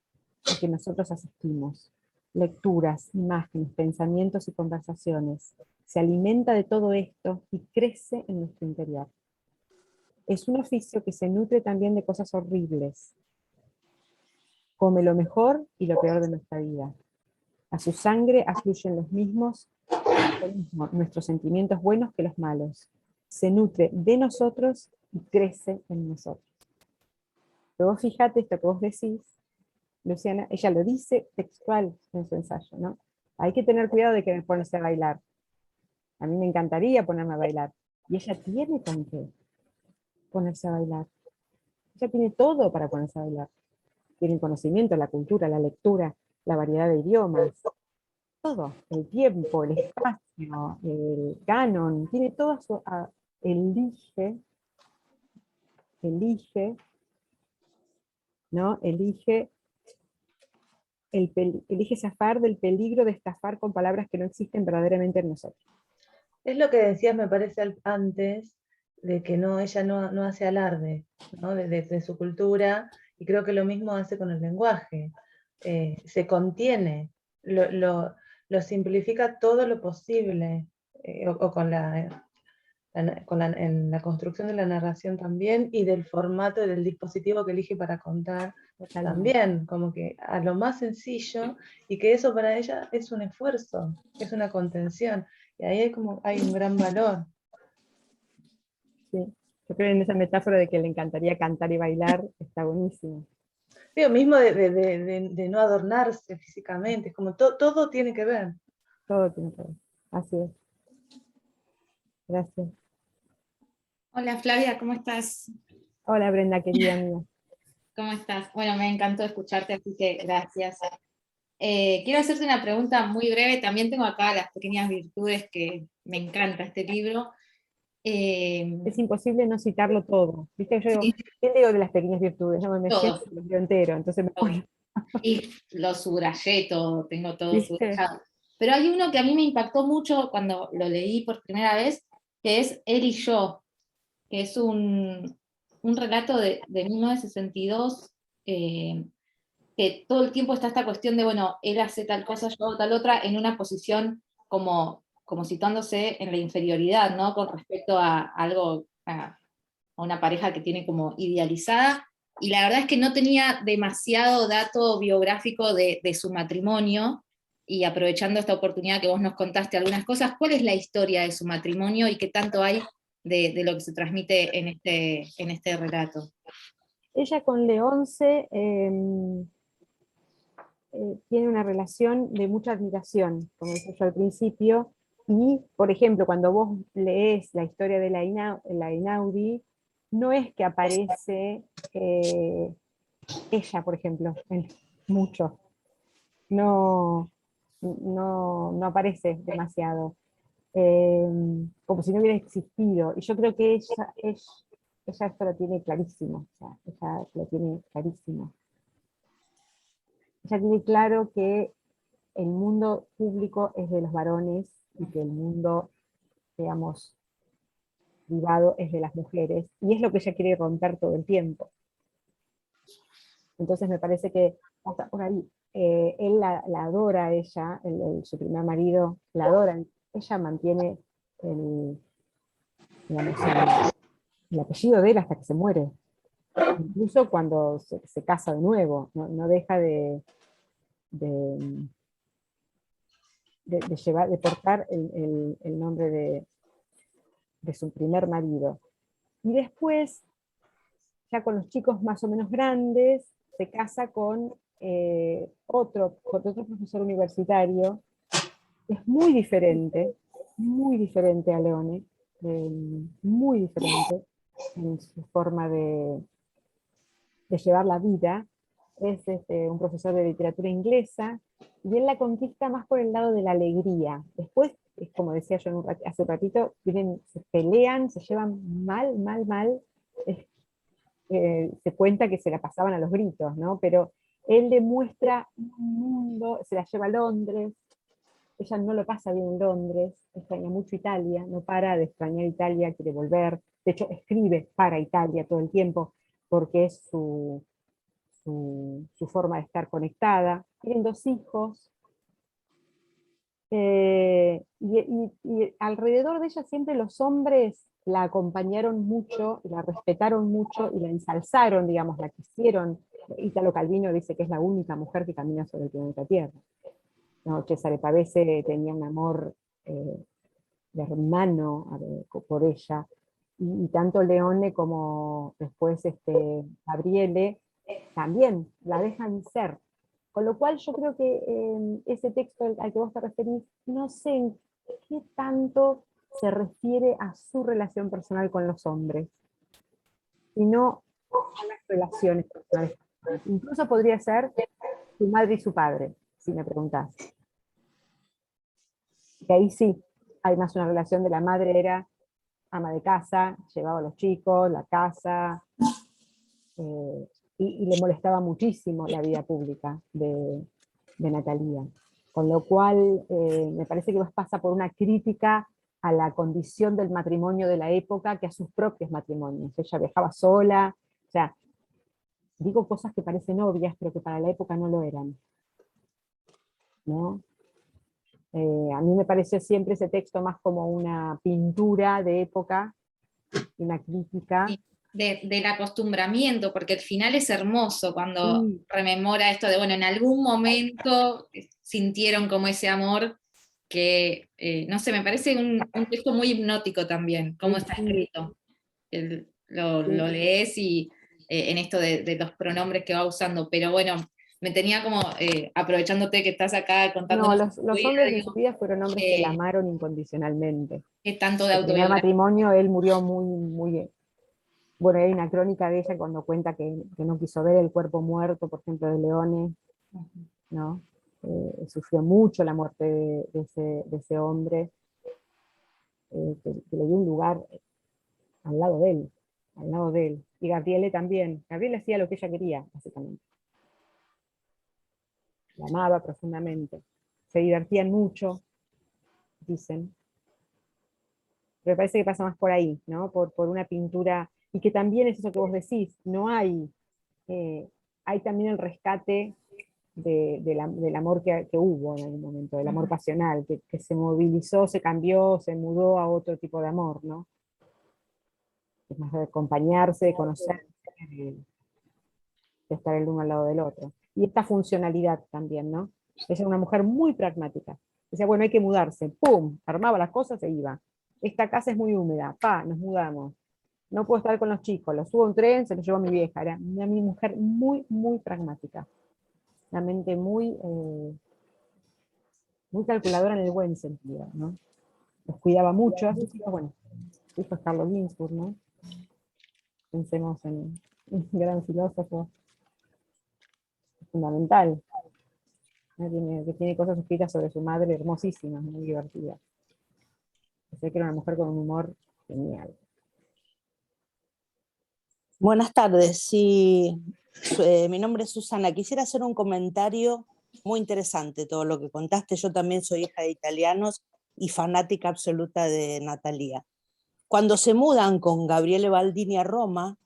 a que nosotros asistimos. Lecturas, imágenes, pensamientos y conversaciones. Se alimenta de todo esto y crece en nuestro interior. Es un oficio que se nutre también de cosas horribles. Come lo mejor y lo peor de nuestra vida. A su sangre afluyen los mismos, nuestros sentimientos buenos que los malos. Se nutre de nosotros y crece en nosotros. Pero vos fíjate esto que vos decís, Luciana, ella lo dice textual en su ensayo, ¿no? Hay que tener cuidado de que me ponerse a bailar. A mí me encantaría ponerme a bailar. Y ella tiene con qué ponerse a bailar. Ella tiene todo para ponerse a bailar. Tiene el conocimiento, la cultura, la lectura, la variedad de idiomas, todo, el tiempo, el espacio, el canon, tiene todo eso, elige, ¿no? Elige zafar del peligro de estafar con palabras que no existen verdaderamente en nosotros. Es lo que decías, me parece, antes, de que no, ella no hace alarde, ¿no? de su cultura, y creo que lo mismo hace con el lenguaje. Se contiene, lo simplifica todo lo posible, o con en la construcción de la narración también, y del formato y del dispositivo que elige para contar también, como que a lo más sencillo, y que eso para ella es un esfuerzo, es una contención, y ahí hay un gran valor. Sí. Yo creo en esa metáfora de que le encantaría cantar y bailar, está buenísimo. Digo, mismo de no adornarse físicamente, es como todo tiene que ver. Todo tiene que ver. Así es. Gracias. Hola Flavia, ¿cómo estás? Hola Brenda, querida mía. ¿Cómo estás? Bueno, me encantó escucharte, así que gracias. Quiero hacerte una pregunta muy breve. También tengo acá las pequeñas virtudes que me encanta este libro. Es imposible no citarlo todo. ¿Viste? Yo digo, Sí, ¿qué digo de las pequeñas virtudes? No me todo, siento y lo leo entero, entonces me todo. voy. Y lo subrayé todo, tengo todo ¿Viste? subrayado. Pero hay uno que a mí me impactó mucho cuando lo leí por primera vez, que es Él y yo, que es un relato de 1962, que todo el tiempo está esta cuestión de, bueno, él hace tal cosa, yo hago tal otra, en una posición como situándose en la inferioridad, ¿no? Con respecto a algo, a una pareja que tiene como idealizada, y la verdad es que no tenía demasiado dato biográfico de su matrimonio, y aprovechando esta oportunidad que vos nos contaste algunas cosas, ¿cuál es la historia de su matrimonio y qué tanto hay de lo que se transmite en este relato? Ella con Leonce tiene una relación de mucha admiración, como dije yo al principio, y, por ejemplo, cuando vos lees la historia de la Einaudi, no es que aparece ella, por ejemplo, en mucho. No, no aparece demasiado. Como si no hubiera existido. Y yo creo que ella esto lo tiene clarísimo. O sea, ella lo tiene clarísimo. Ella tiene claro que el mundo público es de los varones y que el mundo, digamos, privado es de las mujeres, y es lo que ella quiere romper todo el tiempo. Entonces me parece que hasta por ahí, él la adora a ella, su primer marido la adora, ella mantiene digamos, el apellido de él hasta que se muere, incluso cuando se casa de nuevo, no deja de llevar, de portar el nombre de su primer marido. Y después, ya con los chicos más o menos grandes, se casa con otro profesor universitario, que es muy diferente a Leone, muy diferente en su forma de llevar la vida. Es un profesor de literatura inglesa, y él la conquista más por el lado de la alegría. Después, es como decía yo hace un ratito, se pelean, se llevan mal, se cuenta que se la pasaban a los gritos, ¿no? Pero él le muestra un mundo, se la lleva a Londres, ella no lo pasa bien en Londres, extraña mucho Italia, no para de extrañar Italia, quiere volver, de hecho escribe para Italia todo el tiempo, porque es su forma de estar conectada. Tienen 2 hijos, y alrededor de ella siempre los hombres la acompañaron mucho, la respetaron mucho y la ensalzaron, digamos, la quisieron. Italo Calvino dice que es la única mujer que camina sobre el planeta Tierra. No, Cesare Pavese tenía un amor de hermano por ella, y tanto Leone como después Gabriele también la dejan ser. Con lo cual yo creo que ese texto al que vos te referís, no sé en qué tanto se refiere a su relación personal con los hombres, sino a las relaciones personales. Incluso podría ser su madre y su padre, si me preguntás. Que ahí sí, hay más una relación de la madre, era ama de casa, llevaba a los chicos, la casa, y le molestaba muchísimo la vida pública de Natalia. Con lo cual, me parece que pasa por una crítica a la condición del matrimonio de la época que a sus propios matrimonios. Ella viajaba sola, o sea, digo cosas que parecen obvias, pero que para la época no lo eran, ¿no? A mí me pareció siempre ese texto más como una pintura de época, una crítica. Sí, del acostumbramiento, porque el final es hermoso cuando rememora esto de, bueno, en algún momento sintieron como ese amor que, no sé, me parece un texto muy hipnótico también, cómo está escrito. Lo lees y en esto de los pronombres que va usando, pero bueno, me tenía como, aprovechándote que estás acá contándonos. No, los hombres de su vida fueron hombres que la amaron incondicionalmente. ¿Qué tanto de El primer autobiografía? matrimonio, él murió muy... Bueno, hay una crónica de ella cuando cuenta que no quiso ver el cuerpo muerto, por ejemplo, de Leone, ¿no? Sufrió mucho la muerte de ese hombre, que le dio un lugar al lado de él, al lado de él. Y Gabriele también. Gabriele hacía lo que ella quería, básicamente. La amaba profundamente. Se divertían mucho, dicen. Pero me parece que pasa más por ahí, ¿no? Por una pintura, y que también es eso que vos decís, no hay, hay también el rescate del amor que hubo en algún momento, del amor pasional, que se movilizó, se cambió, se mudó a otro tipo de amor, ¿no? Es más de acompañarse, de conocerse, de estar el uno al lado del otro. Y esta funcionalidad también, ¿no? Ella era una mujer muy pragmática. Decía, bueno, hay que mudarse, ¡pum! Armaba las cosas e iba. Esta casa es muy húmeda, nos mudamos. No puedo estar con los chicos, los subo a un tren, se los llevo a mi vieja. Era una mujer muy pragmática. Una mente muy calculadora en el buen sentido, ¿no? Los cuidaba mucho a sus hijos, bueno, su hijo es Carlos Ginzburg, ¿no? Pensemos en un gran filósofo fundamental, ¿no? Que tiene cosas escritas sobre su madre hermosísimas, muy divertidas. Sé que era una mujer con un humor genial. Buenas tardes, sí, mi nombre es Susana. Quisiera hacer un comentario muy interesante, todo lo que contaste. Yo también soy hija de italianos y fanática absoluta de Natalia. Cuando se mudan con Gabriele Baldini a Roma,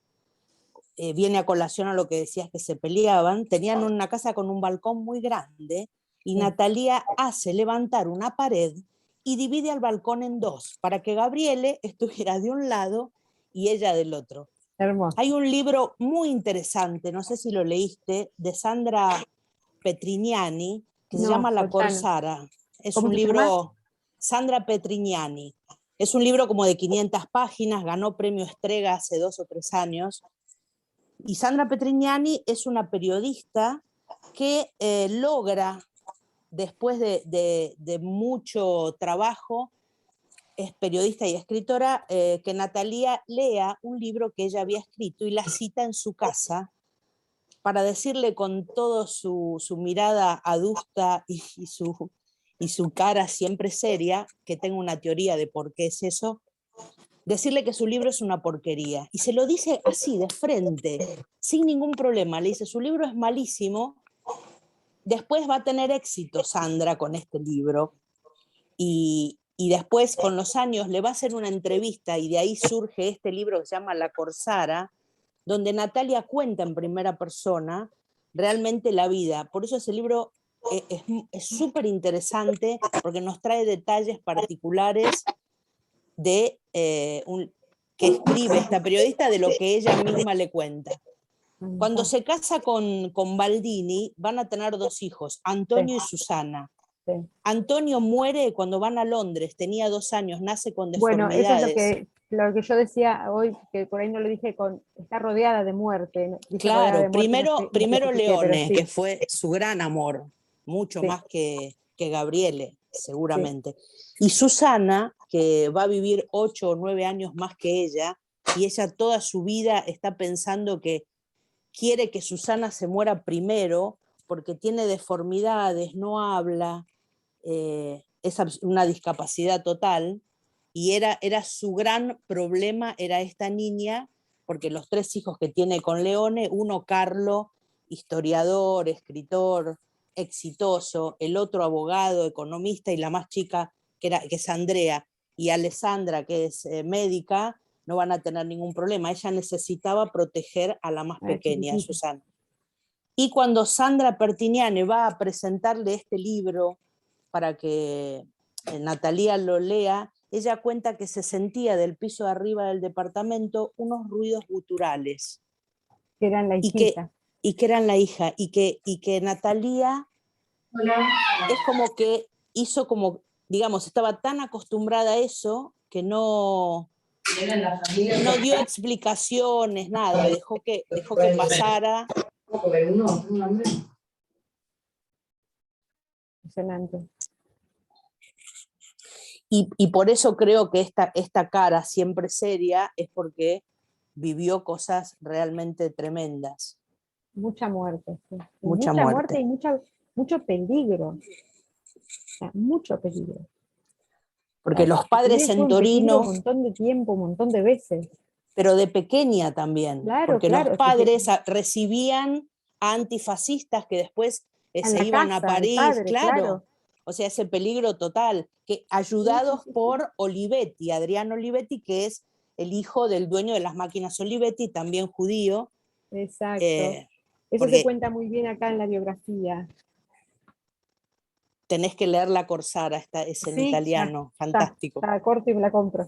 viene a colación a lo que decías que se peleaban, tenían una casa con un balcón muy grande y Natalia hace levantar una pared y divide al balcón en 2 para que Gabriele estuviera de un lado y ella del otro. Hermoso. Hay un libro muy interesante, no sé si lo leíste, de Sandra Petrignani, que se llama La Corsara. Es un libro, Sandra Petrignani. Es un libro como de 500 páginas, ganó premio Strega hace 2 o 3 años. Y Sandra Petrignani es una periodista que logra, después de mucho trabajo, es periodista y escritora, que Natalia lea un libro que ella había escrito y la cita en su casa para decirle con toda su mirada adusta y su cara siempre seria, que tengo una teoría de por qué es eso, decirle que su libro es una porquería. Y se lo dice así, de frente, sin ningún problema. Le dice, su libro es malísimo, después va a tener éxito Sandra con este libro. Y después, con los años, le va a hacer una entrevista y de ahí surge este libro que se llama La Corsara, donde Natalia cuenta en primera persona realmente la vida. Por eso ese libro es súper interesante porque nos trae detalles particulares de que escribe esta periodista de lo que ella misma le cuenta. Cuando se casa con Baldini, van a tener 2 hijos, Antonio y Susana. Sí. Antonio muere cuando van a Londres, tenía 2 años, nace con Bueno, deformidades. eso es lo que yo decía hoy, que por ahí no lo dije, está rodeada de muerte. Dije rodeada Claro, de muerte, no primero especifiqué, pero Leone, sí. que fue su gran amor, mucho Sí. más que Gabriele, seguramente. Sí. Y Susana, que va a vivir 8 o 9 años más que ella, y ella toda su vida está pensando que quiere que Susana se muera primero, porque tiene deformidades, no habla, es una discapacidad total, y era su gran problema, era esta niña, porque los 3 hijos que tiene con Leone, uno Carlo, historiador, escritor, exitoso, el otro abogado, economista, y la más chica, que es Andrea, y Alessandra, que es médica, no van a tener ningún problema. Ella necesitaba proteger a la más pequeña, a Susana. Y cuando Sandra Pertiniani va a presentarle este libro para que Natalia lo lea, ella cuenta que se sentía del piso de arriba del departamento unos ruidos guturales. Que eran la hijita. Y que eran la hija. Y que Natalia es como que hizo como, digamos, estaba tan acostumbrada a eso que no dio explicaciones, nada, dejó que pasara. Impresionante. Y por eso creo que esta cara siempre seria es porque vivió cosas realmente tremendas. Mucha muerte. Sí. Mucha muerte y mucho peligro. O sea, mucho peligro. Porque los padres en Torino... Un montón de tiempo, un montón de veces. Pero de pequeña también. Claro, porque claro, los padres recibían a antifascistas que después se iban a París. Padre, claro. O sea, ese peligro total. Que ayudados por Olivetti, Adriano Olivetti, que es el hijo del dueño de las máquinas Olivetti, también judío. Exacto. Eso se cuenta muy bien acá en la biografía. Tenés que leer La Corsara, es en italiano, fantástico. Está corto y me la compro.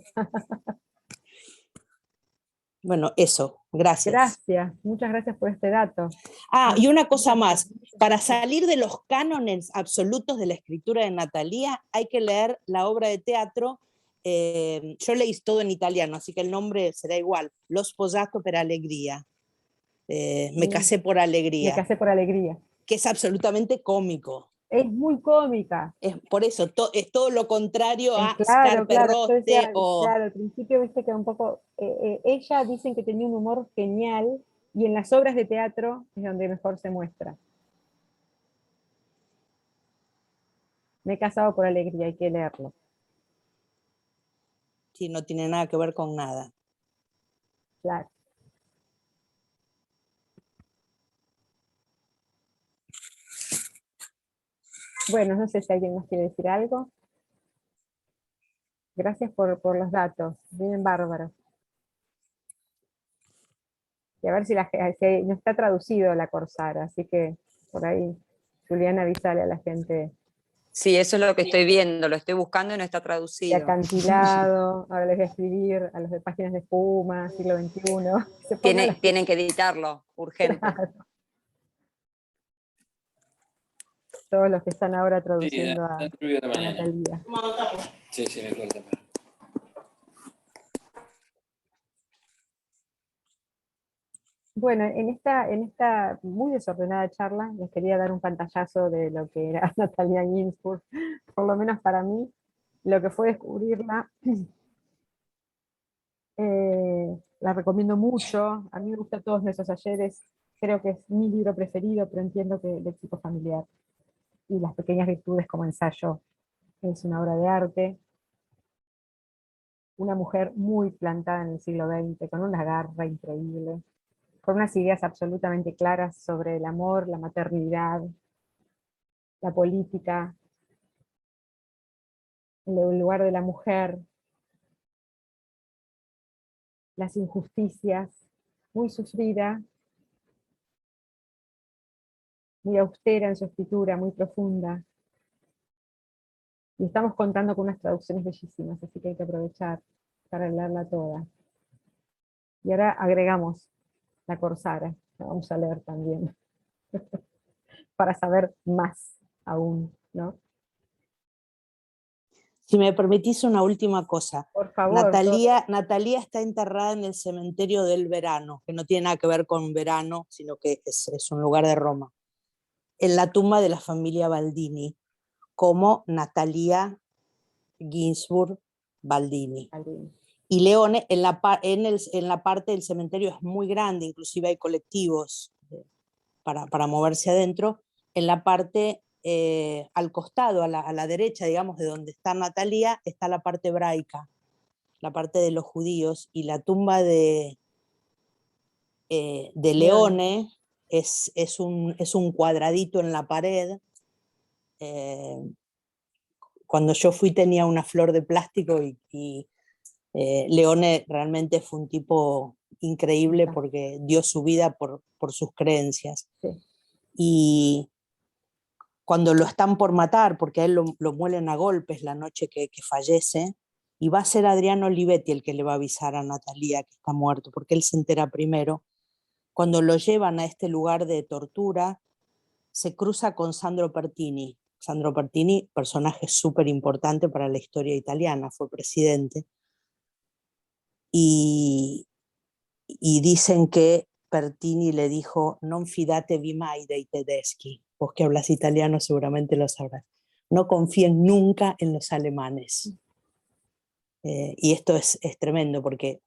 Bueno, eso, gracias. Gracias, muchas gracias por este dato. Y una cosa más, para salir de los cánones absolutos de la escritura de Natalia, hay que leer la obra de teatro, yo leí todo en italiano, así que el nombre será igual, Lo sposato per allegria, me casé por alegría. Me casé por alegría. Que es absolutamente cómico. Es muy cómica. Por eso, es todo lo contrario a Scarpe Rotte. Claro, al principio viste que un poco, ella dicen que tenía un humor genial y en las obras de teatro es donde mejor se muestra. Me he casado por alegría, hay que leerlo. Sí, no tiene nada que ver con nada. Claro. Bueno, no sé si alguien nos quiere decir algo. Gracias por los datos, vienen bárbaros. Y a ver si no está traducido La Corsara, así que por ahí, Juliana, avísale a la gente. Sí, eso es lo que estoy viendo, lo estoy buscando y no está traducido. De Acantilado, ahora les voy a escribir a los de Páginas de Espuma, siglo XXI. Tienen que editarlo, urgente. Claro. Todos los que están ahora traduciendo a Natalia. Sí, me acuerdo. Bueno, en esta muy desordenada charla les quería dar un pantallazo de lo que era Natalia Ginzburg, por lo menos para mí, lo que fue descubrirla. La recomiendo mucho, a mí me gustan todos esos ayeres, creo que es mi libro preferido, pero entiendo que El Léxico Familiar y Las Pequeñas Virtudes como ensayo es una obra de arte. una mujer muy plantada en el siglo XX, con una garra increíble, con unas ideas absolutamente claras sobre el amor, la maternidad, la política, el lugar de la mujer, las injusticias, muy sufrida, muy austera en su escritura, muy profunda. Y estamos contando con unas traducciones bellísimas, así que hay que aprovechar para leerla toda. Y ahora agregamos la Corsara, la vamos a leer también, para saber más aún, ¿no? Si me permitís una última cosa. Por favor. Natalia está enterrada en el cementerio del Verano, que no tiene nada que ver con verano, sino que es un lugar de Roma, en la tumba de la familia Baldini, como Natalia Ginsburg Baldini. Y Leone, en la parte del cementerio es muy grande, inclusive hay colectivos para moverse adentro. En la parte al costado, a la derecha, digamos, de donde está Natalia, está la parte hebraica, la parte de los judíos, y la tumba de Leone es un cuadradito en la pared. Cuando yo fui tenía una flor de plástico y Leone realmente fue un tipo increíble porque dio su vida por sus creencias. Sí. Y cuando lo están por matar, porque a él lo muelen a golpes la noche que fallece, y va a ser Adriano Olivetti el que le va a avisar a Natalia que está muerto, porque él se entera primero. Cuando lo llevan a este lugar de tortura, se cruza con Sandro Pertini. Sandro Pertini, personaje súper importante para la historia italiana, fue presidente. Y dicen que Pertini le dijo: non fidate vi mai dei tedeschi. Vos que hablas italiano seguramente lo sabrás. No confíen nunca en los alemanes. Y esto es tremendo porque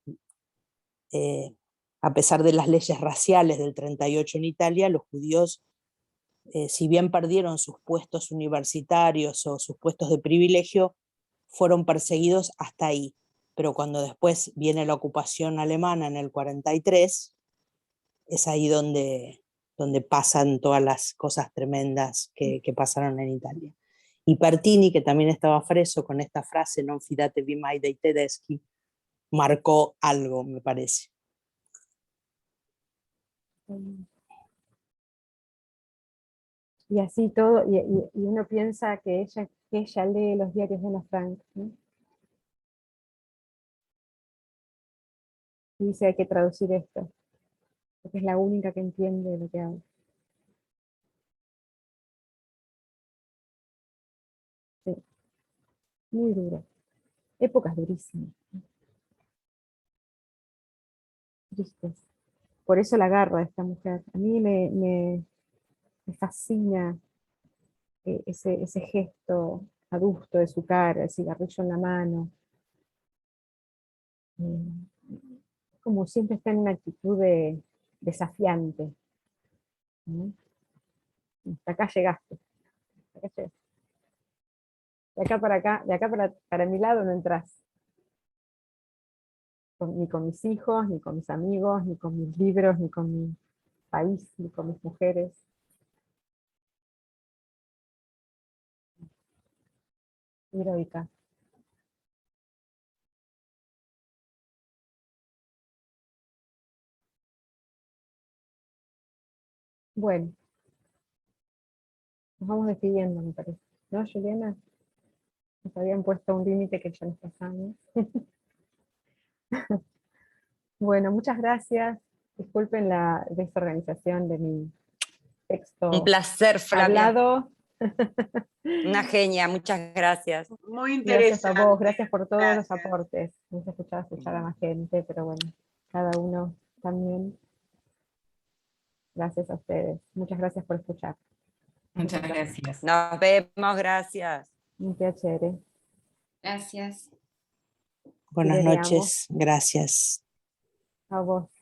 a pesar de las leyes raciales del 38 en Italia, los judíos, si bien perdieron sus puestos universitarios o sus puestos de privilegio, fueron perseguidos hasta ahí. Pero cuando después viene la ocupación alemana en el 43, es ahí donde pasan todas las cosas tremendas que pasaron en Italia. Y Pertini, que también estaba preso, con esta frase non fidate vi mai dei tedeschi, marcó algo, me parece. Y así todo, y uno piensa que ella lee los diarios de Ana Frank, ¿no? Y dice: hay que traducir esto, porque es la única que entiende lo que habla. Sí. Muy duro. Épocas durísimas. Tristes. Por eso la agarro a esta mujer. A mí me fascina ese gesto adusto de su cara, el cigarrillo en la mano. Como siempre está en una actitud desafiante, ¿no? Hasta acá llegaste. Hasta acá llegaste. De acá para mi lado no entras. Ni con mis hijos, ni con mis amigos, ni con mis libros, ni con mi país, ni con mis mujeres. Heroica. Bueno, nos vamos despidiendo, me parece. ¿No, Juliana? Nos habían puesto un límite que ya nos pasamos. Bueno, muchas gracias. Disculpen la desorganización de mi texto. Un placer, Flavia. Hablado. Una genia, muchas gracias. Muy interesante. Gracias a vos, gracias por todos los aportes. Me hubiese escuchado escuchar a más gente, pero bueno, cada uno también. Gracias a ustedes. Muchas gracias por escuchar. Muchas gracias. Nos vemos, gracias. Un piacere. Gracias. Buenas Ci vediamo. noches, gracias. A vos.